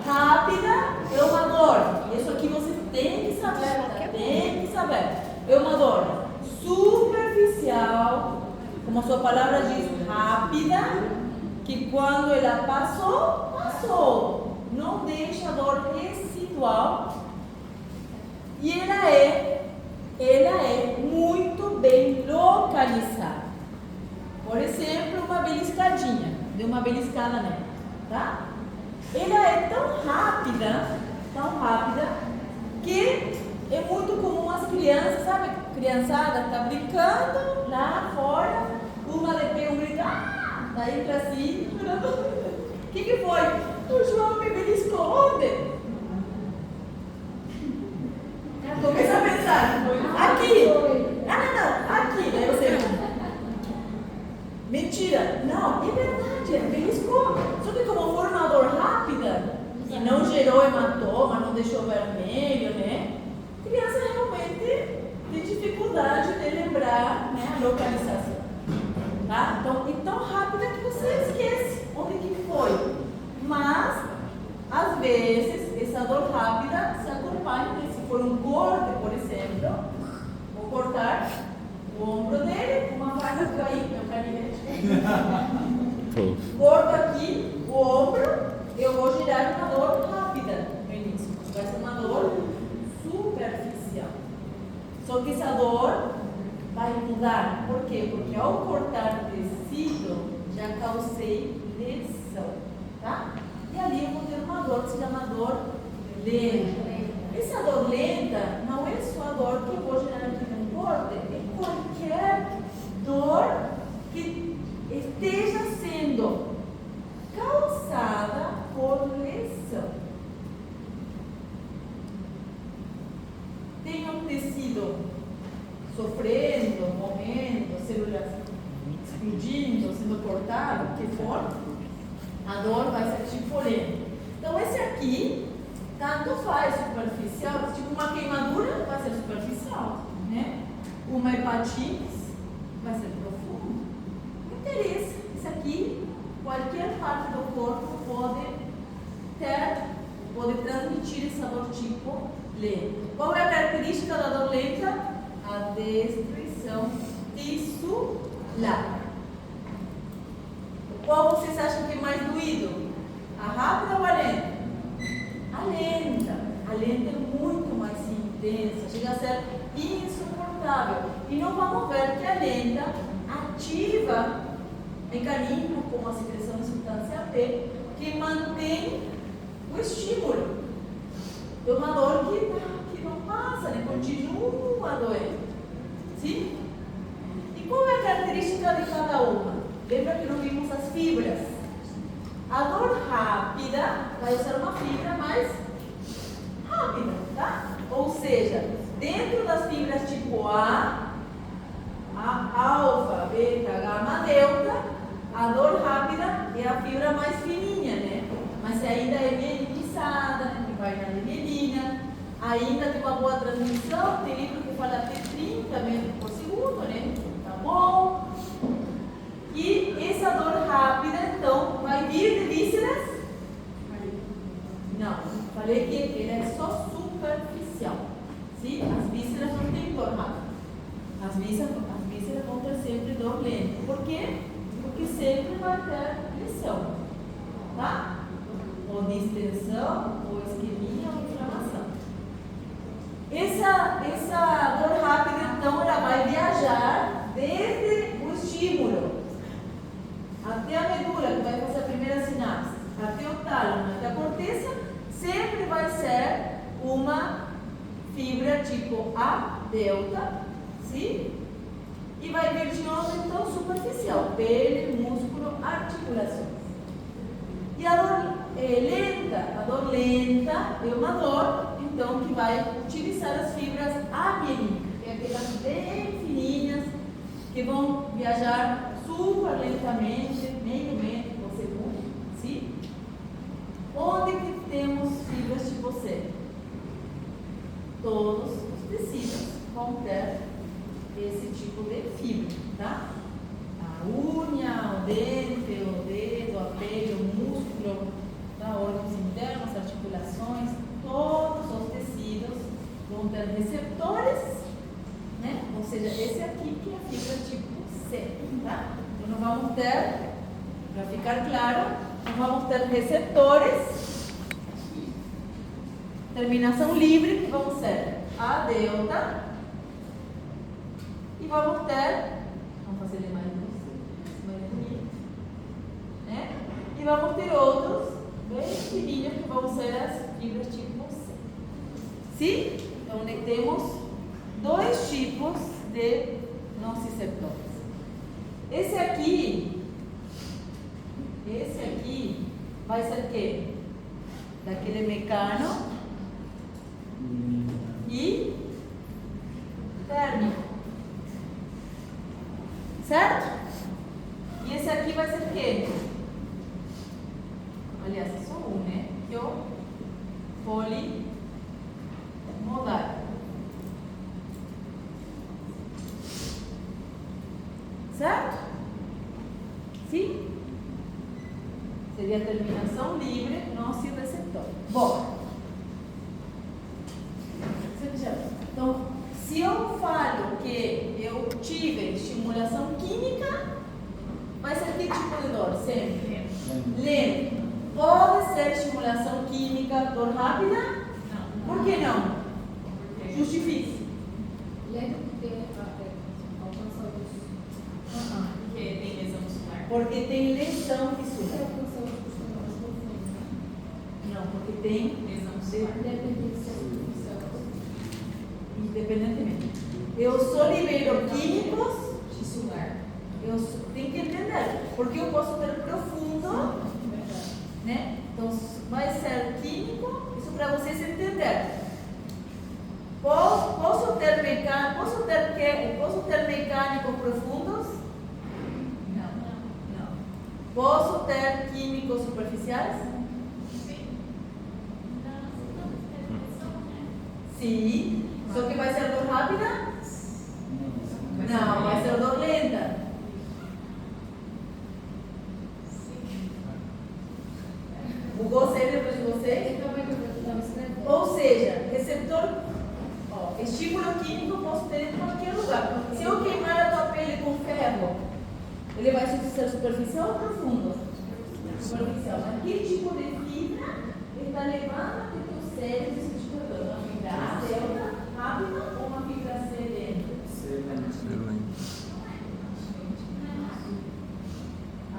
Rápida é uma dor. Isso aqui você tem que saber, tem que saber. É uma dor superficial, como a sua palavra diz, rápida, que quando ela passou, passou. Não deixa a dor residual. E ela é muito bem localizada. Por exemplo, uma beliscadinha. Deu uma beliscada nela, tá? Ela é tão rápida, que é muito comum as crianças, sabe? A criançada está brincando lá fora, uma de pé, um grita, daí entra assim, o que foi? O João me beliscou onde? Começa a pensar, aqui, não, aqui, daí você, mentira, não, é verdade, ele beliscou, só que como for uma dor rápida, e não gerou hematoma, não deixou vermelho, né, a criança realmente tem dificuldade de lembrar, né, a localização, tá? Então, é tão rápida que você esquece onde que foi, mas, às vezes, essa dor rápida se acompanha, né? Se for um corte, por exemplo, vou cortar o ombro dele, uma faca cair, meu canivete. Corto aqui o ombro, eu vou girar uma dor rápida no início. Vai ser uma dor superficial. Só que essa dor vai mudar. Por quê? Porque ao cortar o tecido, já causei lesão, tá? E ali eu vou ter uma dor que se chama dor lenta. Essa dor lenta não é só a dor que eu vou gerar aqui no corte, é qualquer dor que esteja sendo causada por lesão. Tem um tecido sofrendo, morrendo, células explodindo, sendo cortado, o que for, a dor vai ser tipo lenta. Então esse aqui, tanto faz superficial, tipo uma queimadura vai ser superficial, né? Uma hepatite vai ser profunda. Não interessa, isso aqui, qualquer parte do corpo pode transmitir essa dor tipo lenta. Qual é a característica da dor lenta? A destruição tissular. Qual vocês acham que é mais doído? A rápida ou a lenta? A lenta. A lenta é muito mais intensa, chega a ser insuportável. E não vamos ver que a lenta ativa mecanismos como a secreção de substância P, que mantém o estímulo. É uma dor que não passa, né? Continua doendo. Sim? E qual é a característica de cada uma? Lembra que nós vimos as fibras? A dor rápida vai ser uma fibra mais rápida, tá? Ou seja, dentro das fibras tipo A, alfa, beta, gama, delta, a dor rápida é a fibra mais fininha, né? Mas ainda é mielinizada, né? Que vai na mielina, ainda tem uma boa transmissão, tem livro que fala até 30 metros por segundo, né? Tá bom? E essa dor rápida, então, vai vir de vísceras? Não, falei que ela é só superficial. Sim? As vísceras não têm dor rápida. As vísceras vão ter sempre dor lenta. Por quê? Porque sempre vai ter pressão. Tá? Ou distensão, ou isquemia, ou inflamação. Essa dor rápida, então, ela vai viajar desde o estímulo até a medula, que vai fazer a primeira sinapse, até o tálamo, até a corteza, sempre vai ser uma fibra tipo A, delta, sim? E vai vir de novo, então, superficial, pele, músculo, articulações. E a dor lenta é uma dor, então, que vai utilizar as fibras amielínicas, que é aquelas bem fininhas, que vão viajar super lentamente, meio metro por segundo, sim? Onde que temos fibras tipo C? Todos os tecidos vão ter esse tipo de fibra, tá? A unha, o dente, o dedo, a pele, o músculo, tá? Órgãos internos, vamos ter, para ficar claro, nós vamos ter receptores, terminação livre, que vão ser A delta, e vamos ter, vamos fazer ele mais bonito, né? E vamos ter outros bem fininhos, que vão ser as fibras tipo C. Sim? Então, temos dois tipos de nociceptores. Esse aqui vai ser o quê? Daquele mecano e térmico. Certo? E esse aqui vai ser o quê? Aliás, é só um, né? Que é o polimodal. Certo? Sim? Seria a terminação livre, nociceptor. Bom, então, se eu falo que eu tive estimulação química, vai ser que tipo de dor? Sempre. Lento. Pode ser estimulação química, dor rápida? Não. Por que não? Justifique. Lento porque alcança os... Porque tem lesão muscular. Porque tem lesão fissular. Alcança os mais profundos. Não, porque tem Lesão muscular. independentemente. Eu só libero químicos Tissular. eu tenho que entender, porque eu posso ter profundo, né? Então vai ser químico, isso para vocês entenderem. Posso ter mecânicos profundos? Não. Posso ter químicos superficiais? Sim. Só que vai ser dor rápida? Não, vai ser dor lenta. Bugou o cérebro de vocês? Ou seja, receptor, estímulo químico eu posso ter em qualquer lugar. Se eu queimar a tua pele com ferro, ele vai ser superficial ou profundo? Superficial. Mas que tipo de fibra está levando a que teu cérebro se estimule? Uma fibra A, delta, rápida ou uma fibra C lenta?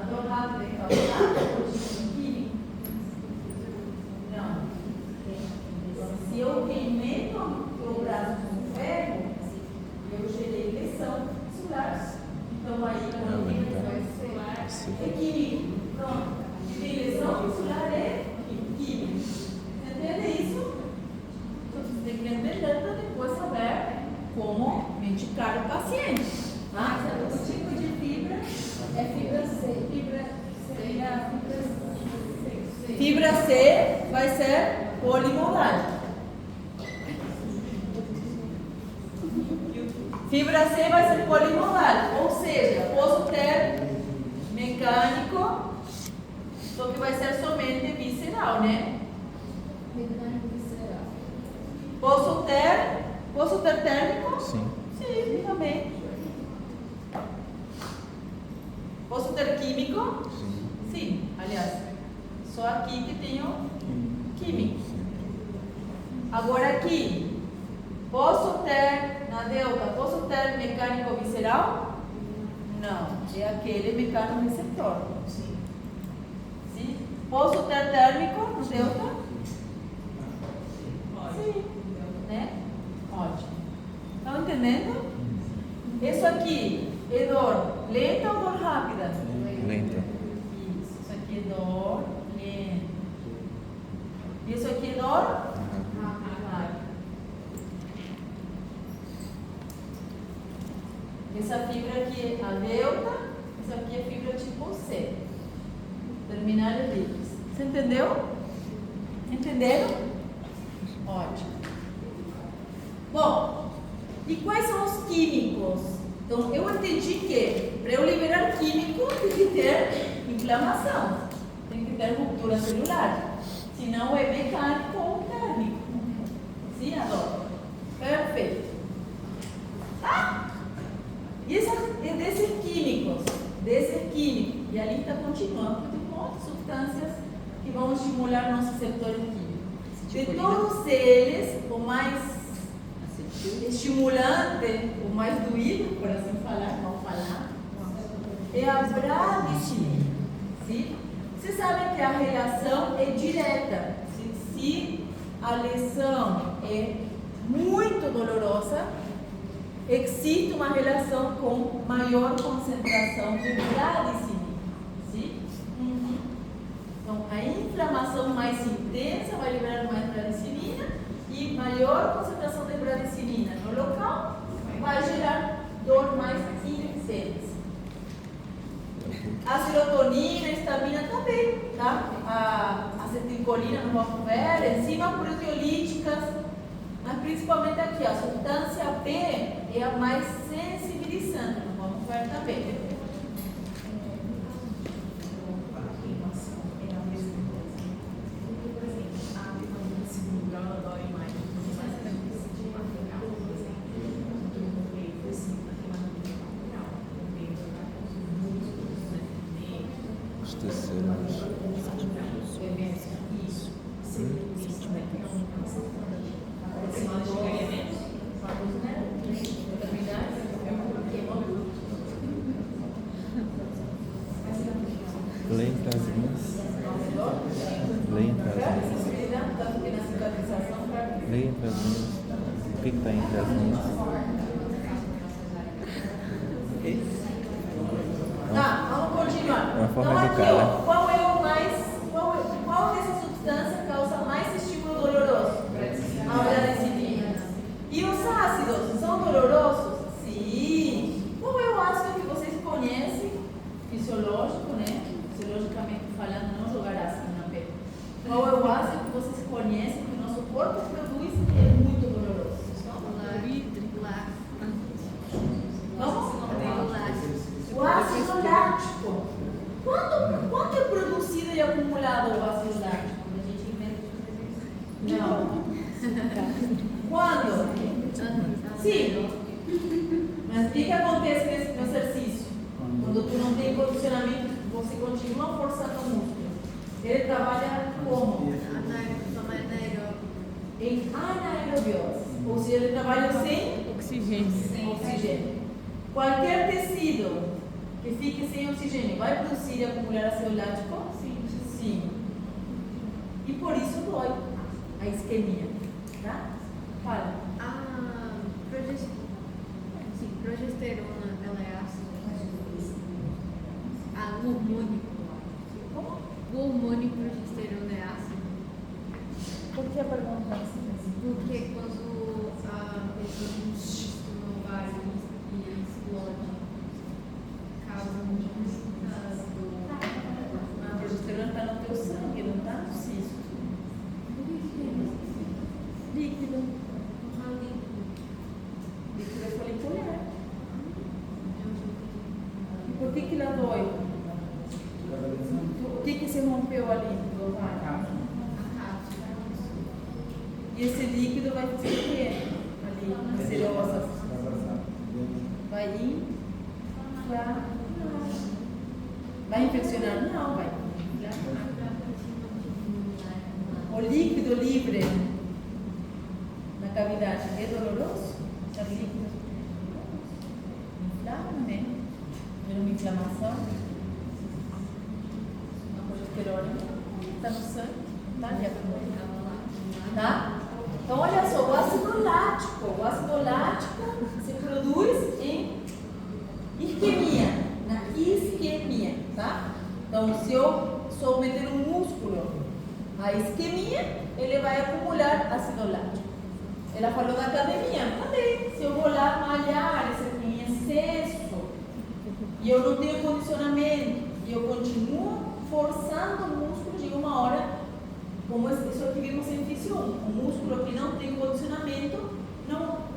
A dor rápida é causada por estímulo químico? Não. Se eu queimei o braço com ferro, eu gerei lesão muscular. Então aí quando tem lesão muscular é químico. Pronto. Se tem lesão muscular é químico. Entende isso? Então você tem que entender para depois saber como medicar o paciente. Tá? O tipo de fibra é fibra C. Fibra C é a fibra C. Fibra C vai ser polimodal. Fibra C vai ser polimodal, ou seja, posso ter mecânico, só que vai ser somente visceral, né? Mecânico visceral. Posso ter térmico? Sim. Sim, também. Posso ter químico? Sim. Sim, aliás, só aqui que tenho químico. Agora aqui, posso ter, na delta, posso ter mecânico visceral? Não, é aquele mecânico receptor. Sim. Sim. Posso ter térmico no delta? Sim. Né? Ótimo. Estão entendendo? Isso aqui é dor lenta ou dor rápida? Lenta. Isso aqui é dor lenta. Isso aqui é dor rápida. Essa fibra aqui é a delta, essa aqui é fibra tipo C. Terminais livres. Você entendeu? Entenderam? Ótimo. Bom, e quais são os químicos? Então, eu entendi que para eu liberar químico tem que ter inflamação, tem que ter ruptura celular. Senão é mecânico ou térmico. Sim, Adolfo? Perfeito. Tá? E desses químicos, E a lista continua, porque tem um monte de substâncias que vão estimular nossos receptores químicos. De todos eles, o mais estimulante, o mais doído, por assim falar, vamos falar, é a bradicina. Sim? Vocês sabem que a relação é direta. Se a lesão é muito dolorosa, existe uma relação com maior concentração de bradicina. Sim? Então, a inflamação mais intensa vai liberar mais bradicina e maior concentração de bradicina no local vai gerar dor mais intensa. A serotonina, a histamina também, tá? A acetilcolina, não vamos ver, enzimas proteolíticas, mas principalmente aqui, a substância B é a mais sensibilizante, não vamos ver também. Leia entre as linhas. O que está entre as linhas? Tá, vamos continuar. Uma forma Então, aqui, educada. ó, qual dessa substância causa mais estímulo doloroso? A bradicina. E os ácidos são dolorosos? Sim. Qual é o ácido que vocês conhecem? Fisiológico, né? Fisiologicamente falando, não jogar ácido na pele. Qual é o ácido que vocês conhecem que o nosso corpo produz e é muito doloroso? Vamos? O ácido lático. Quanto é produzido e acumulado o ácido lático? Não. Quando? Sim. Mas o que acontece nesse exercício? Quando tu não tem condicionamento, você continua forçando o músculo. Ele trabalha como? Em anaerobiose. Ou seja, ele trabalha sem oxigênio. Qualquer tecido que fique sem oxigênio vai produzir e acumular ácido lático? Sim. E por isso dói a isquemia. Tá? Fala. Progesterona, ela é ácida. O hormônio. Como? O hormônio progesterona é ácido. Por que a pergunta é assim? Porque quando a pessoa tem um cisto no ovário e explode, causa muita dor. A progesterona está no teu sangue, não está no cisto. Líquido. Líquido é folicular. E por que ela dói? O que se rompeu ali do ovário? E esse líquido vai fazer o quê? Ali, nas celulosas. Vai inflamar. Vai infeccionar? Não, vai. O líquido livre na cavidade é doloroso? É líquido? Inflama, né? Gera uma inflamação. A progesterona está no sangue, tá? Tá? Então, olha só, o ácido lático se produz em isquemia, na isquemia, tá? Então, se eu submeter um músculo à isquemia, ele vai acumular ácido lático. Ela falou da academia, também. Se eu vou lá malhar em excesso e eu não tenho condicionamento e eu continuo forçando o músculo, chega uma hora, como isso que vimos em Físio 1, o músculo que não tem condicionamento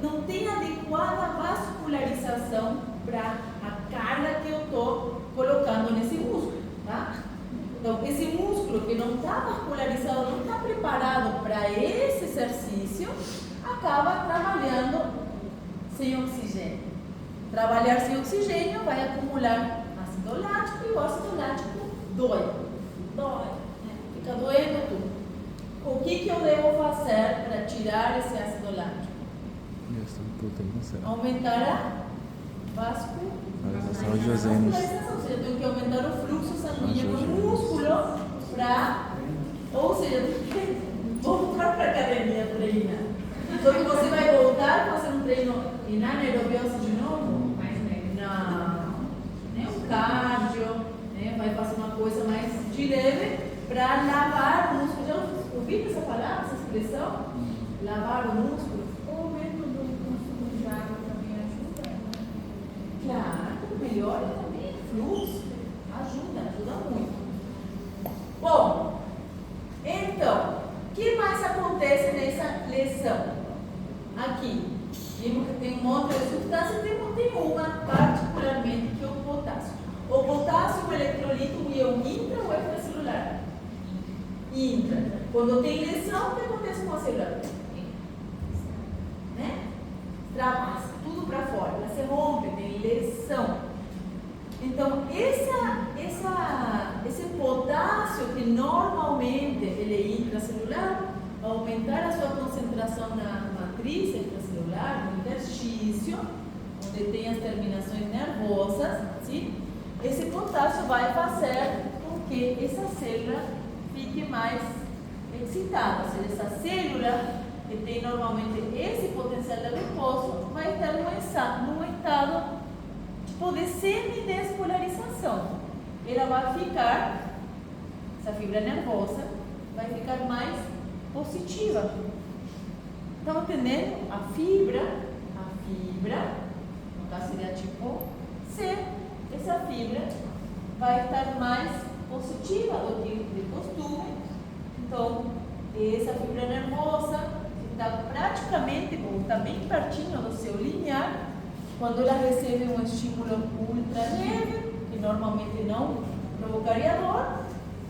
não tem adequada vascularização para a carga que eu estou colocando nesse músculo, tá? Então, esse músculo que não está vascularizado, não está preparado para esse exercício, acaba trabalhando sem oxigênio. Trabalhar sem oxigênio vai acumular ácido ácido lático e o ácido lático dói. Dói, né? Fica doendo tudo. O que eu devo fazer para tirar esse ácido lático? Aumentar a Vascularização de ozônios. Ou seja, eu tenho que aumentar o fluxo sanguíneo no músculo para. Ou seja, eu tenho que voltar para a academia treinar. Só que você vai voltar a fazer um treino anaerobiose de novo? Não. Nem um cardio, né? Vai fazer uma coisa mais de leve para lavar o músculo. Já ouviram essa palavra, essa expressão? Lavar o músculo? O aumento do consumo de água também ajuda? Claro, melhora também o fluxo. Ajuda muito. Bom, então, o que mais acontece nessa lesão? Aqui, vimos que tem um monte de substâncias, tem uma particularmente que é o potássio. O potássio é um eletrolito, um íon intra ou extracelular? Intra. Quando tem lesão, o que acontece com a célula? Né? Extravasa, tudo para fora, ela se rompe, tem lesão. Então, esse potássio que normalmente ele é intracelular, aumentar a sua concentração na matriz intracelular, no interstício, onde tem as terminações nervosas, sim? Esse potássio vai fazer com que essa célula fique mais excitada, ou seja, essa célula que tem normalmente esse potencial de repouso vai estar num estado tipo de semidespolarização. Ela vai ficar, essa fibra nervosa vai ficar mais positiva. Estão entendendo? A fibra, no caso seria tipo C, essa fibra vai estar mais positiva do que de costume. Então, essa fibra nervosa está praticamente, ou está bem pertinho do seu limiar, quando ela recebe um estímulo ultra leve, que normalmente não provocaria dor,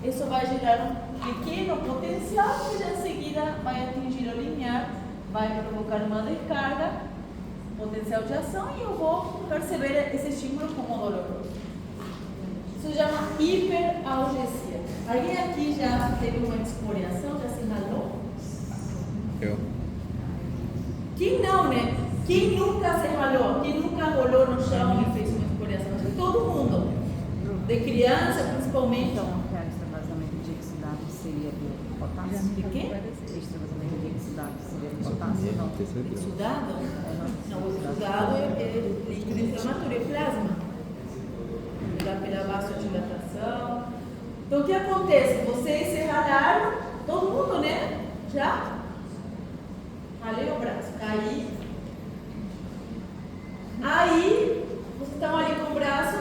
isso vai gerar um pequeno potencial que já em seguida vai atingir o limiar, vai provocar uma descarga, potencial de ação, e eu vou perceber esse estímulo como doloroso. Isso se chama hiperalgesia. Alguém aqui já teve uma descoriação, já se ralou? Eu. Quem não, né? Quem nunca se ralou? Quem nunca rolou no chão e fez uma escoriação? Todo mundo. De criança, principalmente. Então, que a extravasamento de exudado seria do potássio? De quê? Extravasamento de exudado seria do potássio? Não. Exudado? Não, o exudado é líquido inflamatório, é plasma. Dá pela vasodilatação. Então, o que acontece? Vocês se ralaram, todo mundo, né? Já? Ralei o braço, caí. Aí, vocês estão ali com o braço,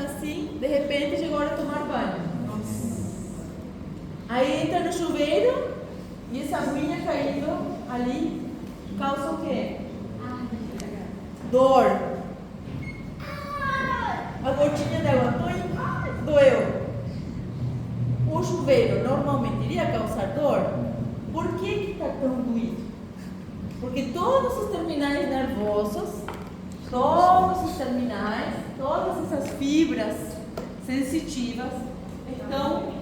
assim, de repente chegou a hora de tomar banho. Aí entra no chuveiro e essa aguinha caindo ali causa o quê? Dor. A gotinha d'água doeu. O chuveiro normalmente iria causar dor. Por que está tão doído? Porque todos os terminais nervosos, todas essas fibras sensitivas estão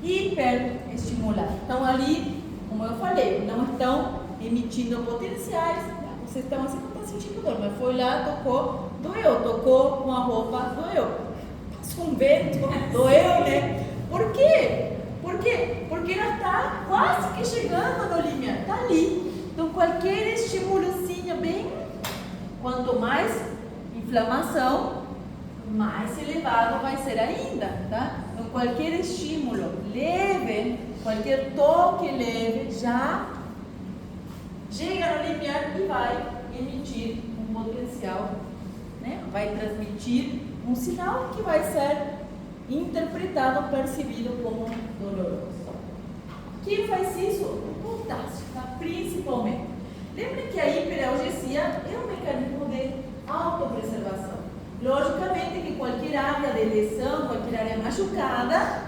hiperestimuladas. Estão ali, como eu falei, não estão emitindo potenciais. Vocês estão assim, não estão sentindo dor, mas foi lá, tocou, doeu. Tocou com a roupa, doeu. Passou um vento, doeu, né? Por quê? Por quê? Porque ela está quase que chegando no limiar, está ali. Então, qualquer estímulozinho bem, quanto mais inflamação, mais elevado vai ser ainda, tá? Então, qualquer estímulo leve, qualquer toque leve, já chega no limiar e vai emitir um potencial, né? Vai transmitir um sinal que vai ser interpretado, percebido como doloroso. Quem faz isso? O potássio, tá? Principalmente. Lembre que a hiperalgesia é um mecanismo de autopreservação. Logicamente que qualquer área de lesão, qualquer área machucada,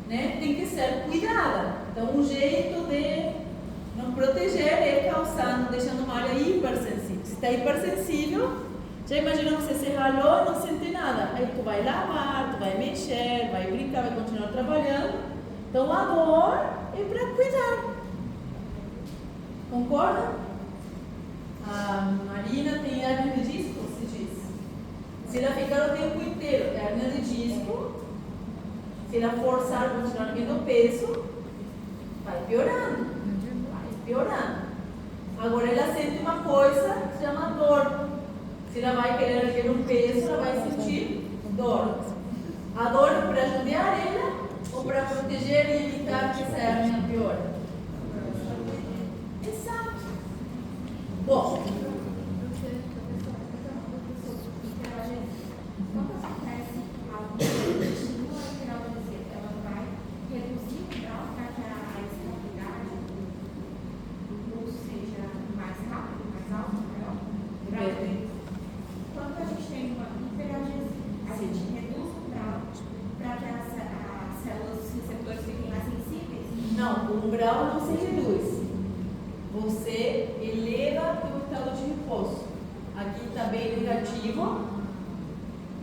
né, tem que ser cuidada. Então, um jeito de não proteger é causando, deixando uma área hipersensível. Se está hipersensível, Já imaginou que você se ralou e não sente nada? Aí tu vai lavar, tu vai mexer, vai brincar, vai continuar trabalhando. Então a dor é para cuidar. Concorda? A Marina tem hernia de disco, se diz. Se ela ficar o tempo inteiro hernia de disco, se ela forçar continuar vendo peso, vai piorando. Vai piorando. Agora ela sente uma coisa que se chama dor. Se ela vai querer erguer um peso, ela vai sentir dor. A dor é para ajudar ela ou para proteger e evitar que essa hernia piore? Exato. Bom, quando acontece algo que estimula a hiperalgesia, ela vai reduzir o grau para que a estabilidade do pulso seja mais rápido, mais alto, maior? Depende. Quando a gente tem uma hiperalgesia, a gente reduz o grau para que as células, os receptores fiquem mais sensíveis? não, o umbral não se reduz. Você eleva o teu estado de repouso. Aqui está bem negativo.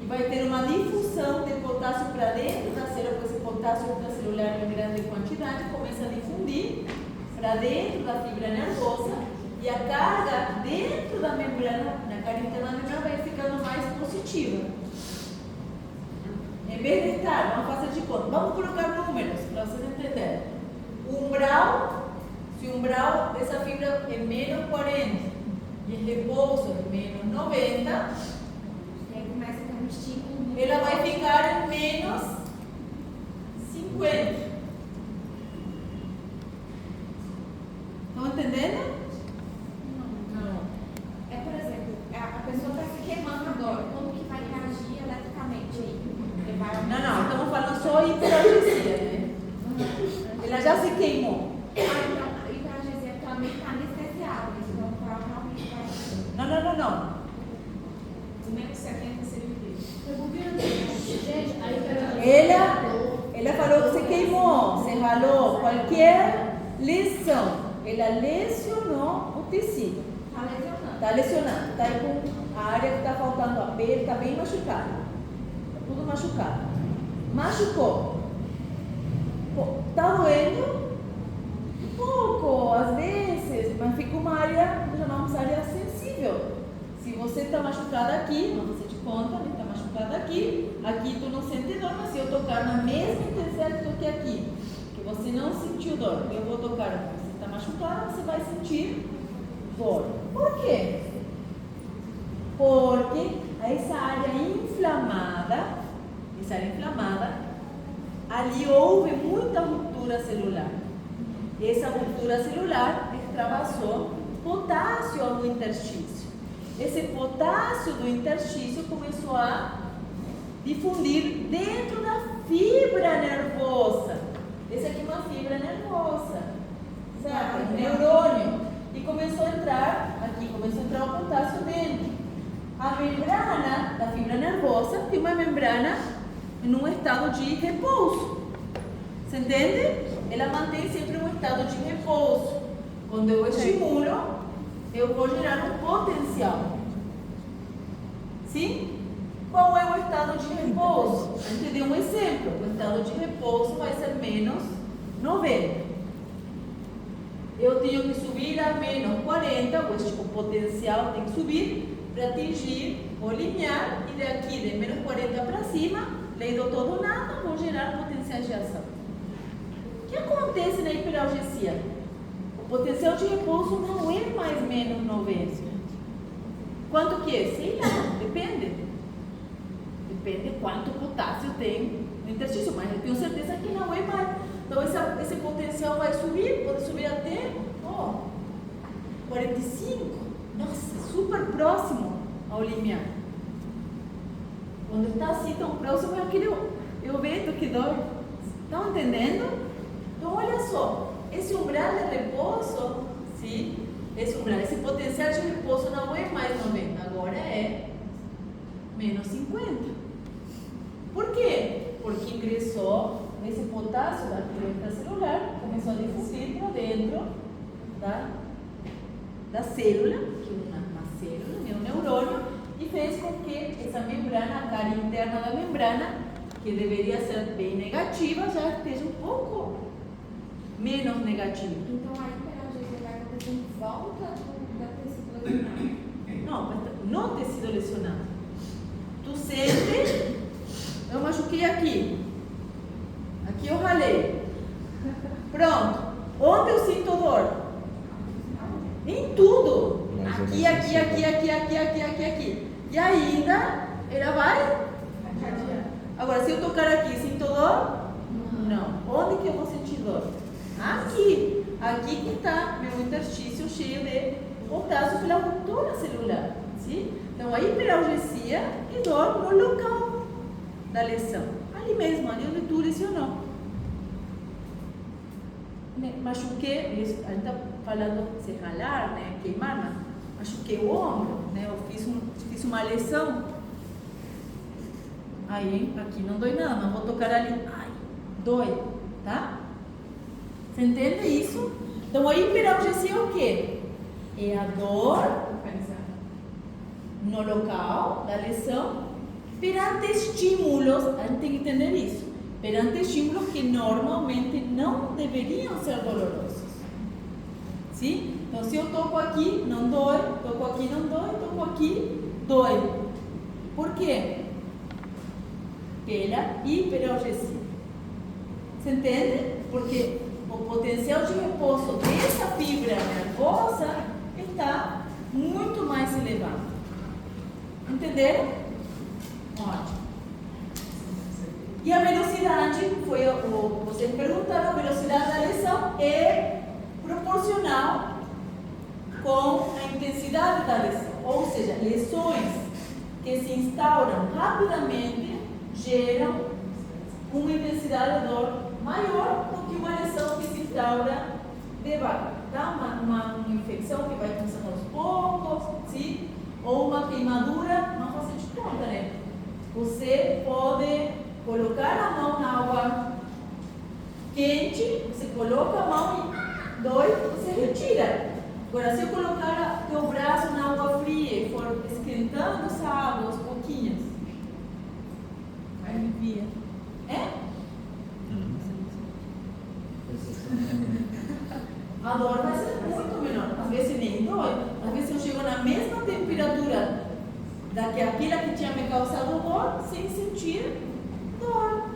E vai ter uma difusão de potássio para dentro da célula, porque esse potássio intracelular em grande quantidade começa a difundir para dentro da fibra nervosa e a carga dentro da membrana, na carga interna da membrana, vai ficando mais positiva. Em vez de estar, vamos fazer de conta, vamos colocar números para vocês entenderem. O umbral, se o umbral dessa fibra é menos 40 e em repouso é menos 90, E aí começa a ter um estímulo. ela vai ficar em menos 50. Estão entendendo? Não. É, por exemplo, a pessoa está se queimando agora. Como que vai reagir eletricamente aí? Ele vai Não, estamos falando só hiperalgesia, né? Ela já se queimou. Então, a hiperalgesia é porque ela meio que está anestesiada. Então, ela realmente vai. Não. O menos 70 seria o quê? Gente, a hiperalgesia. Ela falou que se queimou, se ralou, qualquer lesão. Ela lesionou o tecido. Está lesionando. Está lesionando. Está aí com a área que está faltando a pele, está bem machucada. Está tudo machucado. Machucou. Está doendo? Um pouco, às vezes, mas fica uma área, chamamos área sensível. Se você está machucada aqui, não você te conta, né? Está machucada aqui tu não sente dor, mas se eu tocar na mesma intensidade que eu toquei aqui, que você não sentiu dor, eu vou tocar, você está machucada, você vai sentir dor. Por quê? Porque essa área inflamada, ali houve muita ruptura celular. Essa ruptura celular extravasou potássio no interstício. Esse potássio do interstício começou a difundir dentro da fibra nervosa. Essa aqui é uma fibra nervosa, certo? Neurônio. E começou a entrar o potássio dentro. A membrana da fibra nervosa tem uma membrana em um estado de repouso. Você entende? Ela mantém sempre um estado de repouso. Quando eu estimulo, eu vou gerar um potencial. Sim? Qual é o estado de repouso? A gente deu um exemplo. O estado de repouso vai ser menos 90. Eu tenho que subir a menos 40, o potencial tem que subir para atingir o limiar, e daqui de menos 40 para cima, lei do todo ou nada, vou gerar potenciais de ação. O que acontece na hiperalgesia? O potencial de repouso não é mais menos 90. Quanto que é? Sei lá, depende. Depende quanto potássio tem no interstício, mas eu tenho certeza que não é mais. Então esse potencial vai subir, pode subir até 45. Nossa, super próximo ao limiar. Quando está assim tão próximo, é aquele eu vejo que dói. Estão entendendo? Então olha só, esse umbral de repouso, sim, esse potencial de repouso não é mais 90, agora é menos 50. Por quê? Porque ingressou esse potássio da fibra intracelular, começou a difundir para dentro da célula, que é uma célula, um neurônio, e fez com que essa membrana, a cara interna da membrana, que deveria ser bem negativa, já esteja um pouco menos negativa. Então a hiperalgesia vai acontecer em volta da tecido lesionado. Não, mas no tecido lesionado. Tu sente, eu machuquei aqui. Aqui eu ralei. Pronto. Onde eu sinto dor? Em tudo. Mais ou Aqui, menos aqui, assim. aqui. E ainda ela vai irradiar. Agora, se eu tocar aqui, sinto dor? Não. Onde que eu vou sentir dor? Aqui. Aqui que está meu interstício cheio de potássio pela ruptura celular. Sim? Então, a hiperalgesia é dor no local da lesão. Ali mesmo, ali onde tu lesionou. Machuquei, a gente está falando de se ralar, né, queimar, né? Machuquei o ombro, né, eu fiz uma lesão. Aí, aqui não dói nada, mas vou tocar ali, ai, dói, tá? Você entende isso? Então, a hiperalgesia é o quê? É a dor no local da lesão perante estímulos, a gente tem que entender isso, perante estímulos que normalmente não deveriam ser dolorosos. Sim? Então, se eu toco aqui, não dói, toco aqui, não dói, toco aqui, dói. Por quê? Pela hiperalgesia. Você entende? Porque o potencial de repouso dessa fibra nervosa está muito mais elevado. Entenderam? Ótimo. E a velocidade, vocês perguntaram, a velocidade da lesão é proporcional com a intensidade da lesão. Ou seja, lesões que se instauram rapidamente geram uma intensidade de dor maior do que uma lesão que se instaura devagar. Tá? Uma infecção que vai começando aos poucos, sim? Ou uma queimadura, não faça de conta, né? Você pode colocar a mão na água quente, você coloca a mão e dói, você retira. Agora, se eu colocar o teu braço na água fria e for esquentando essa água aos pouquinhos, alivia. É? A dor vai ser muito menor. Às vezes nem dói. Às vezes eu chego na mesma temperatura daquela que tinha me causado dor, sem sentir dor.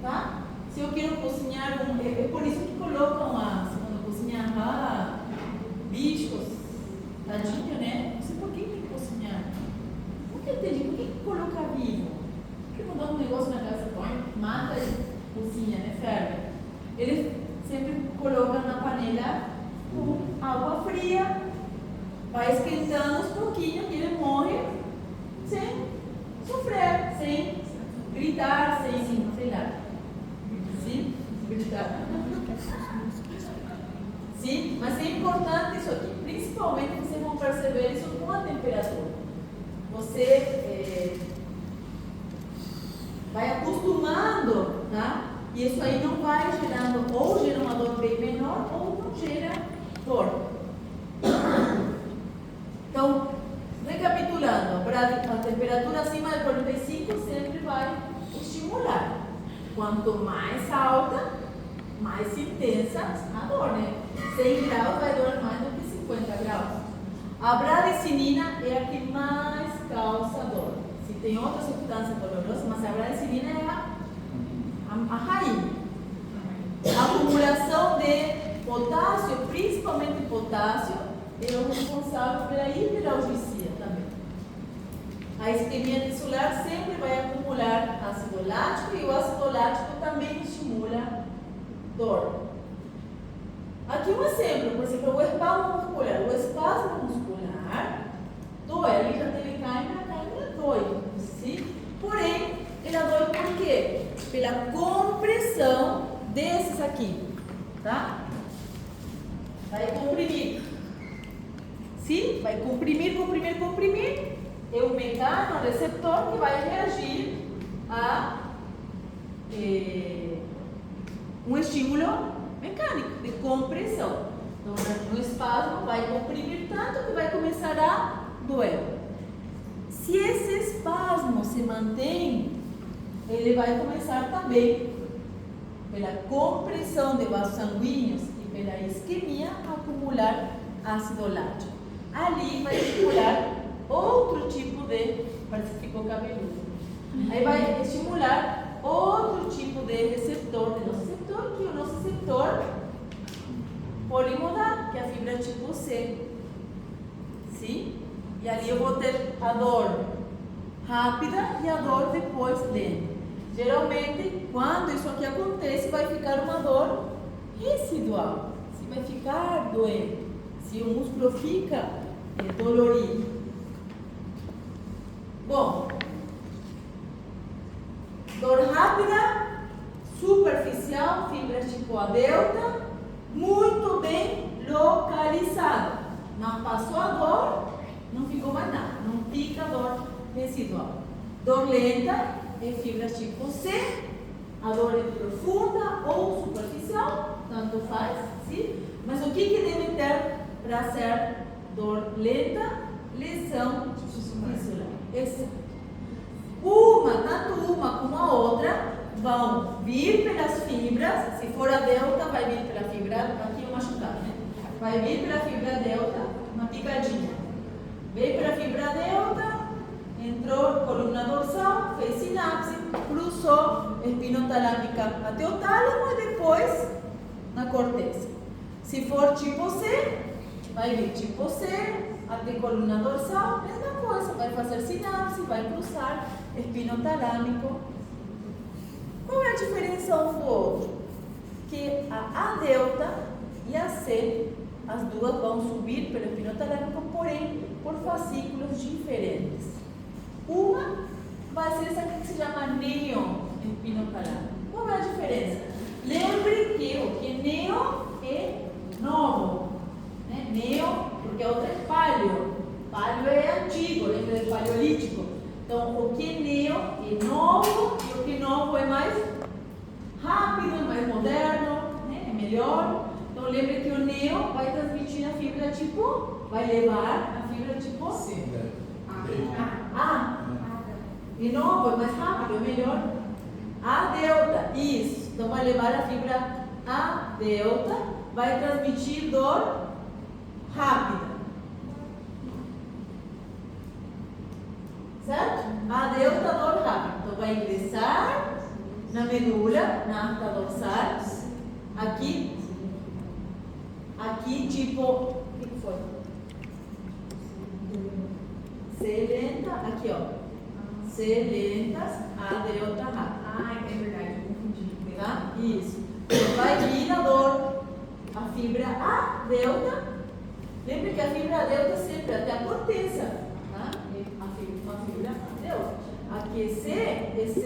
Tá? Se eu quero cozinhar, é por isso que colocam quando cozinham bichos, tadinho, né? Não sei por que tem que cozinhar. Por que colocar vivo? Por que não dá um negócio na casa, põe, mata e cozinha, né? Ferve. Eles sempre colocam na panela com água fria, vai esquentando aos pouquinhos e ele morre sem sofrer, sem gritar, sem, sei lá. Sim? Gritar. Sim? Mas é importante isso aqui. Principalmente vocês vão perceber isso com a temperatura. Você vai acostumando, tá? E isso aí não vai gerando, ou gera uma dor bem menor, ou não gera dor. Então, recapitulando, a temperatura acima de 45 sempre vai estimular. Quanto mais alta, mais intensa a dor, né? 100 graus vai doer mais do que 50 graus. A bradicinina é a que mais causa dor. Se tem outras substâncias dolorosas, mas a bradicinina é a raiz. A acumulação de potássio, principalmente potássio, é o responsável pela hiperalgesia também. A isquemia tisular sempre vai acumular ácido lático e o ácido lático também estimula dor. Aqui um exemplo, por exemplo, o espasmo muscular. O espasmo muscular dói, ali já teve cãibra dói, sim? Porém, ela dói por quê? Pela compressão desses aqui, tá? Vai comprimir. Sim? Vai comprimir. É um mecanismo, um receptor que vai reagir a um estímulo mecânico de compressão. Então, no espasmo vai comprimir tanto que vai começar a doer. Se esse espasmo se mantém, ele vai começar também, pela compressão de vasos sanguíneos e pela isquemia, a acumular ácido lático. Ali vai estimular outro tipo de, parece que ficou cabeludo, aí vai estimular outro tipo de receptor do nosso receptor, que o nosso receptor polimodal, que é a fibra tipo C. Sim? E ali eu vou ter a dor rápida e a dor depois lenta. Geralmente, quando isso aqui acontece, vai ficar uma dor residual. Se vai ficar doente, se o músculo fica dolorido. Bom, dor rápida, superficial, fibras tipo A delta, muito bem localizada. Mas passou a dor, não ficou mais nada, não fica dor residual. Dor lenta é fibras tipo C, a dor é profunda ou superficial, tanto faz, sim? Mas o que deve ter para ser dor lenta? Lesão tissular. Exato. Tanto uma como a outra vão vir pelas fibras. Se for a delta, vai vir pela fibra, aqui é machucado, né? Vai vir pela fibra delta, uma picadinha. Veio pela fibra delta, entrou coluna dorsal, fez sinapse, cruzou espinotalâmica até o tálamo e depois na corteza. Se for tipo C, vai vir tipo C até coluna dorsal, mesma coisa, vai fazer sinapse, vai cruzar espinotalâmico. Qual é a diferença um do outro? Que a delta e a C, as duas vão subir pelo espinotalâmico, porém por fascículos diferentes. Uma vai ser essa que se chama neo-espinotalâmico. Qual é a diferença? Lembre que o que neo é novo, né? Neo, porque a outra é paleo. Paleo é antigo, lembra do paleolítico? Então, o que é neo é novo e o que novo é mais rápido, é mais moderno, né? É melhor. Então, lembre que o neo vai transmitir a fibra tipo, vai levar a fibra tipo C. De novo, é mais rápido, é melhor. A delta, isso. Então, vai levar a fibra A delta, vai transmitir dor rápida. Certo? A delta, dor rápida. Então, vai ingressar na medula, na arca dorsal. Aqui, tipo, o que foi? C lenta, aqui ó. C lentas, A delta rápida. É verdade, eu confundi. Tá? Isso. Então, vai vir a dor, a fibra A delta. Lembre que a fibra delta sempre até a corteza. Tá? A fibra A delta. Aqui é C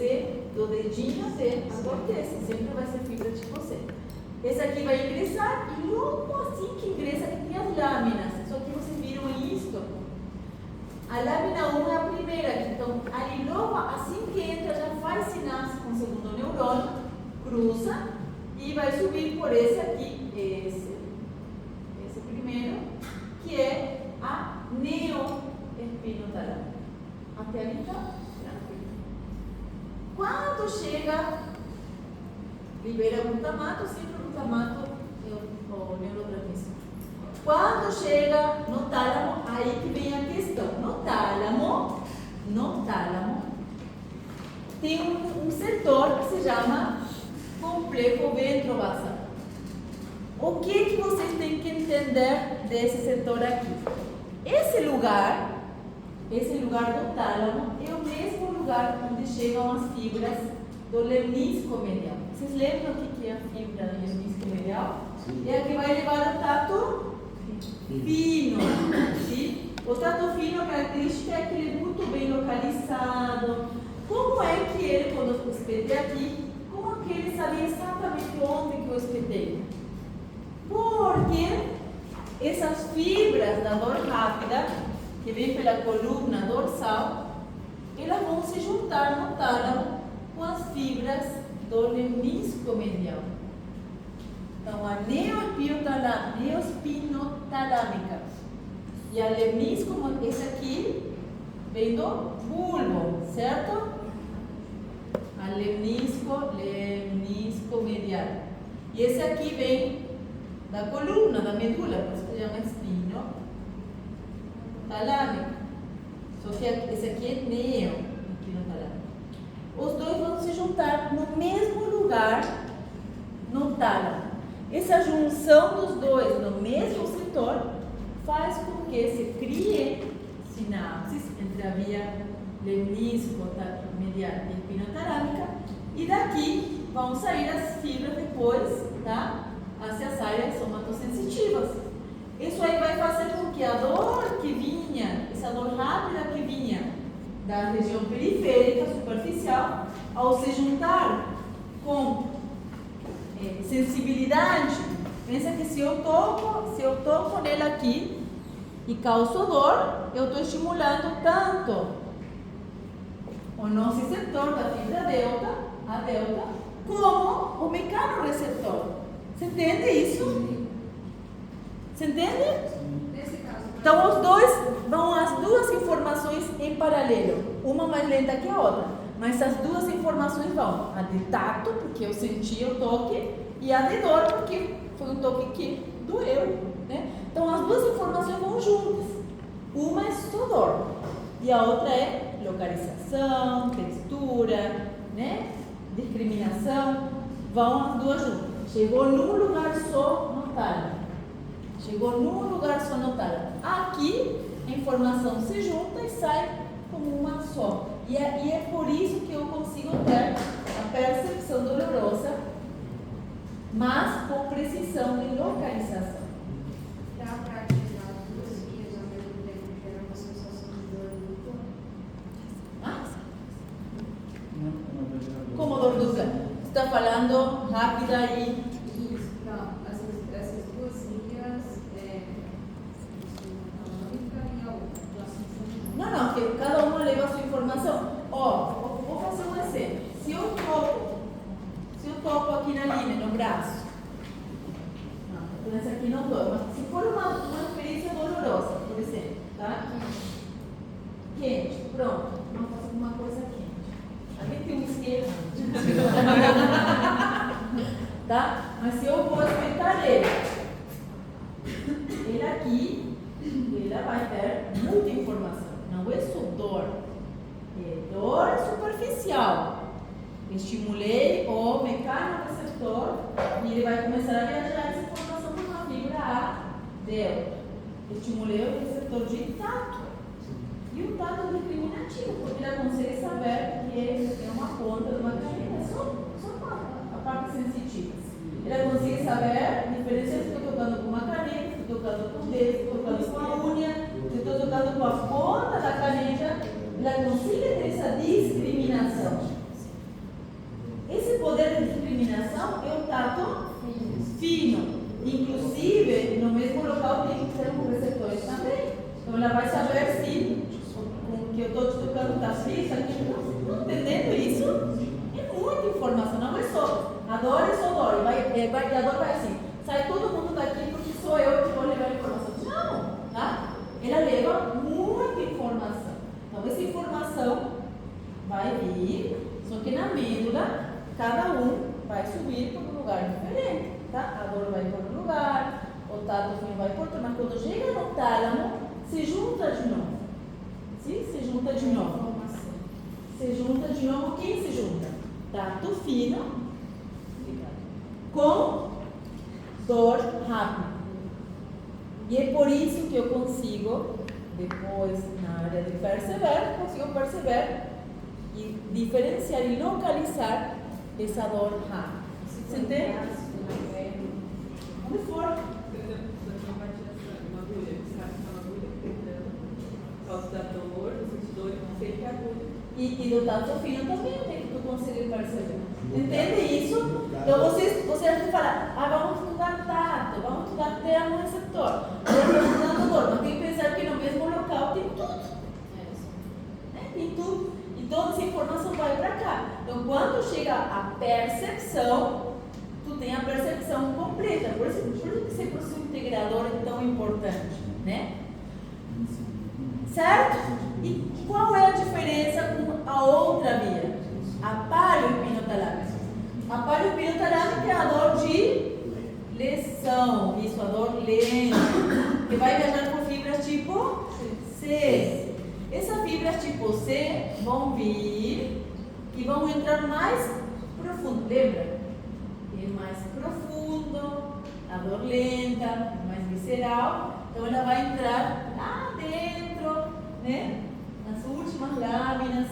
do dedinho até a corteza. Sempre vai ser fibra tipo C. Esse aqui vai ingressar e logo assim que ingressa, aqui tem as lâminas. Só que vocês viram isto. A lâmina 1 é a primeira, então ali logo assim que entra já faz sinapse com o segundo neurônio, cruza e vai subir por esse aqui, esse primeiro, que é a neoespinotalâmica. Até ali está tranquilo. Quando chega, libera glutamato, sempre o glutamato é o neurotransmissor. Quando chega no tálamo, aí que vem a questão. No tálamo tem um setor que se chama complexo ventrovasal. O que vocês têm que entender desse setor aqui? Esse lugar do tálamo é o mesmo lugar onde chegam as fibras do lemnisco medial. Vocês lembram o que é a fibra do lemnisco medial? É a que vai levar o tato fino. Sim? O tato fino, a característica é que ele é muito bem localizado. Como é que ele, quando eu espetei aqui, como que ele sabia exatamente onde que eu espetei? Porque essas fibras da dor rápida, que vem pela coluna dorsal, elas vão se juntar no tálamo com as fibras do lemnisco medial. Então, a neoespinotalâmica e a lemnisco, esse aqui, vem do bulbo, certo? A lemnisco medial. E esse aqui vem da coluna, da medula, por isso que chama espino talâmico. Só que esse aqui é espino talâmico. Os dois vão se juntar no mesmo lugar, no tálamo. Essa junção dos dois no mesmo setor faz com que se crie sinapses entre a via lemnisco-medial e espinotalâmica, e daqui vão sair as fibras depois, tá? Hacia as áreas somatosensitivas. Isso aí vai fazer com que a dor que vinha, essa dor rápida que vinha da região periférica, superficial, ao se juntar com sensibilidade, pensa que se eu toco nela aqui e causo dor, eu estou estimulando tanto o nociceptor da fibra delta, a delta, como o mecanorreceptor. Você entende isso? Você entende? Nesse caso, Então os dois vão as duas informações em paralelo, uma mais lenta que a outra, mas as duas informações vão a de tato, porque eu senti o toque, e a de dor, porque foi um toque que doeu, né? Então as duas informações vão juntas. Uma é só dor e a outra é localização, textura, né? Discriminação. Vão as duas juntas. Chegou num lugar só no tálamo. Chegou num lugar só no tálamo. Aqui a informação se junta e sai como uma só. E é por isso que eu consigo ter a percepção dolorosa, mas com precisão de localização. dá para ativar duas vias ao mesmo tempo, gerar uma sensação de dor no corpo. Ah? Como dor do pé? Você está falando rápida e... Isso, não, essas duas vias, a e a outra. Não, porque cada uma leva a sua informação. Ó, vou fazer um exemplo. Se eu toco aqui na linha, no braço, não, essa aqui não dói, mas se for uma experiência dolorosa, por exemplo, tá? Quente, pronto, vamos fazer uma coisa quente. Alguém tem um isqueiro? Tá? Mas se eu vou espetar ele aqui, ele vai ter muita informação. Não é só dor, é dor superficial. Estimulei o mecanorreceptor e ele vai começar a viajar essa informação para uma fibra A delta. Estimulei o receptor de tato. E o tato é discriminativo, porque ele consegue saber que ele tem uma ponta de uma caneta, só a parte sensitiva. Ele consegue saber a diferença se estou tocando com uma caneta, se estou tocando com o dedo, se estou tocando com a unha, se estou tocando com a ponta da caneta. Ele consegue ter essa discriminação. Esse poder de discriminação é o tato fino. Inclusive, no mesmo local tem receptores também. Então, ela vai saber se o que eu estou te tocando está frio, está aqui. Não entendendo isso? É muita informação. Não é só a dor, é só dor. A dor vai assim, sai todo mundo daqui porque sou eu que vou levar a informação. Não, tá? Ela leva muita informação. Então, essa informação vai vir, só que na medula, cada um vai subir para um lugar diferente, tá? A dor vai para um lugar, o tato fino vai para outro, mas quando chega no tálamo, se junta de novo. Sim? Se junta de novo. Se junta de novo, quem se junta? Tato fino com dor rápida. E é por isso que eu consigo, depois, na área de perceber, consigo perceber e diferenciar e localizar essa dor rápida. Você entende? Onde for. Por exemplo, se você não batia uma agulha, você sabe que é uma agulha penetrando, por causa da dor, do sentidor, não sei que é agulha. E do tato fino também tem que tu conseguir perceber. Entende isso? Então você tem que falar, vamos estudar tato, vamos estudar termorreceptor, vamos estudar dor, mas tem que pensar que no mesmo local tem tudo. Tem tudo. E toda essa informação vai para cá. Então, quando chega a percepção, tu tem a percepção completa. Por isso que esse processo integrador é tão importante, né? Certo? E qual é a diferença com a outra via? A paleo-espinotalâmica. A paleo-espinotalâmica é a dor de lesão, isso, a dor lenta, que vai viajar por fibras tipo C. Essas fibras tipo C vão vir e vão entrar mais profundo, lembra? É mais profundo, a dor lenta, mais visceral, então ela vai entrar lá dentro, né? Nas últimas lâminas.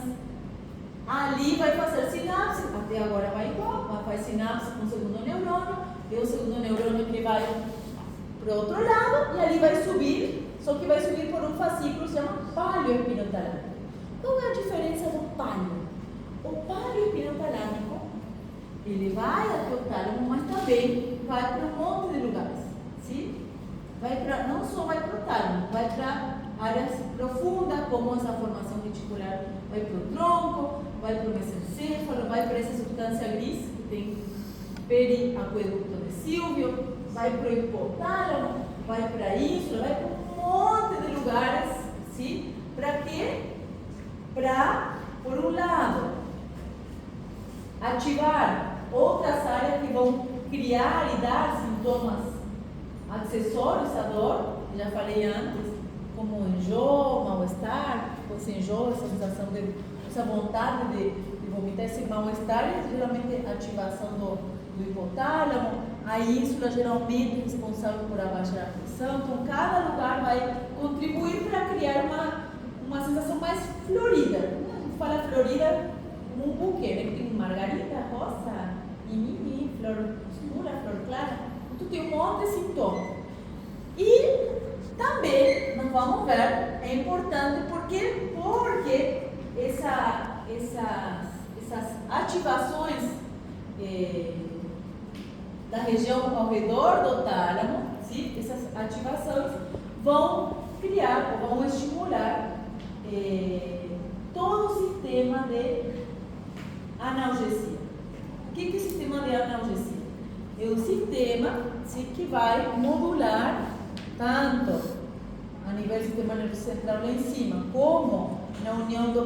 Ali vai fazer sinapse, até agora vai igual, vai fazer sinapse com o segundo neurônio, e o segundo neurônio que vai para o outro lado, e ali vai subir, só que vai subir por um fascículo que se chama paleo-espinotalâmico. Qual é a diferença do paleo? O paleo-espinotalâmico, ele vai até o tálamo, mas também vai para um monte de lugares, sim? Não só vai para o tálamo, vai para áreas profundas, como essa formação reticular, vai para o tronco, vai para o mesencéfalo, vai para essa substância gris que tem periaqueducto de Silvio, vai para o hipotálamo, vai para a ínsula, vai para um monte de lugares, sim? Para quê? Para, por um lado, ativar outras áreas que vão criar e dar sintomas acessórios à dor, já falei antes, como enjoo, mal-estar, esse enjoo, essa sensação essa vontade de vomitar, esse mal-estar, é geralmente ativação do hipotálamo, a ínsula geralmente é responsável por abaixar a pressão, então cada lugar vai contribuir para criar uma sensação mais florida. Vamos falar florida como um buquê, né? Tem margarida, rosa, mimimi, flor escura, flor clara, então tem um monte de sintomas. E também, nós vamos ver, é importante porque essas ativações da região ao redor do tálamo, sim? Essas ativações vão criar, ou vão estimular todo o sistema de analgesia. O que é o sistema de analgesia? É um sistema, sim, que vai modular tanto a nível do sistema nervoso central lá em cima, como na união do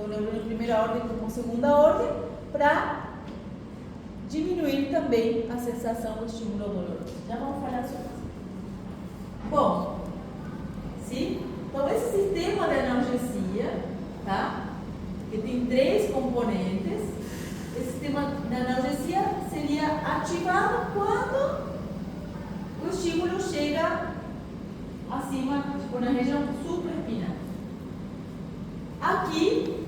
neurônio de primeira ordem com segunda ordem, para diminuir também a sensação do estímulo doloroso. Já vamos falar sobre isso. Bom, sim? Então esse sistema de analgesia, tá? Que tem 3 componentes. Esse sistema de analgesia seria ativado quando o estímulo chega acima, tipo na região supraespinal. Aqui,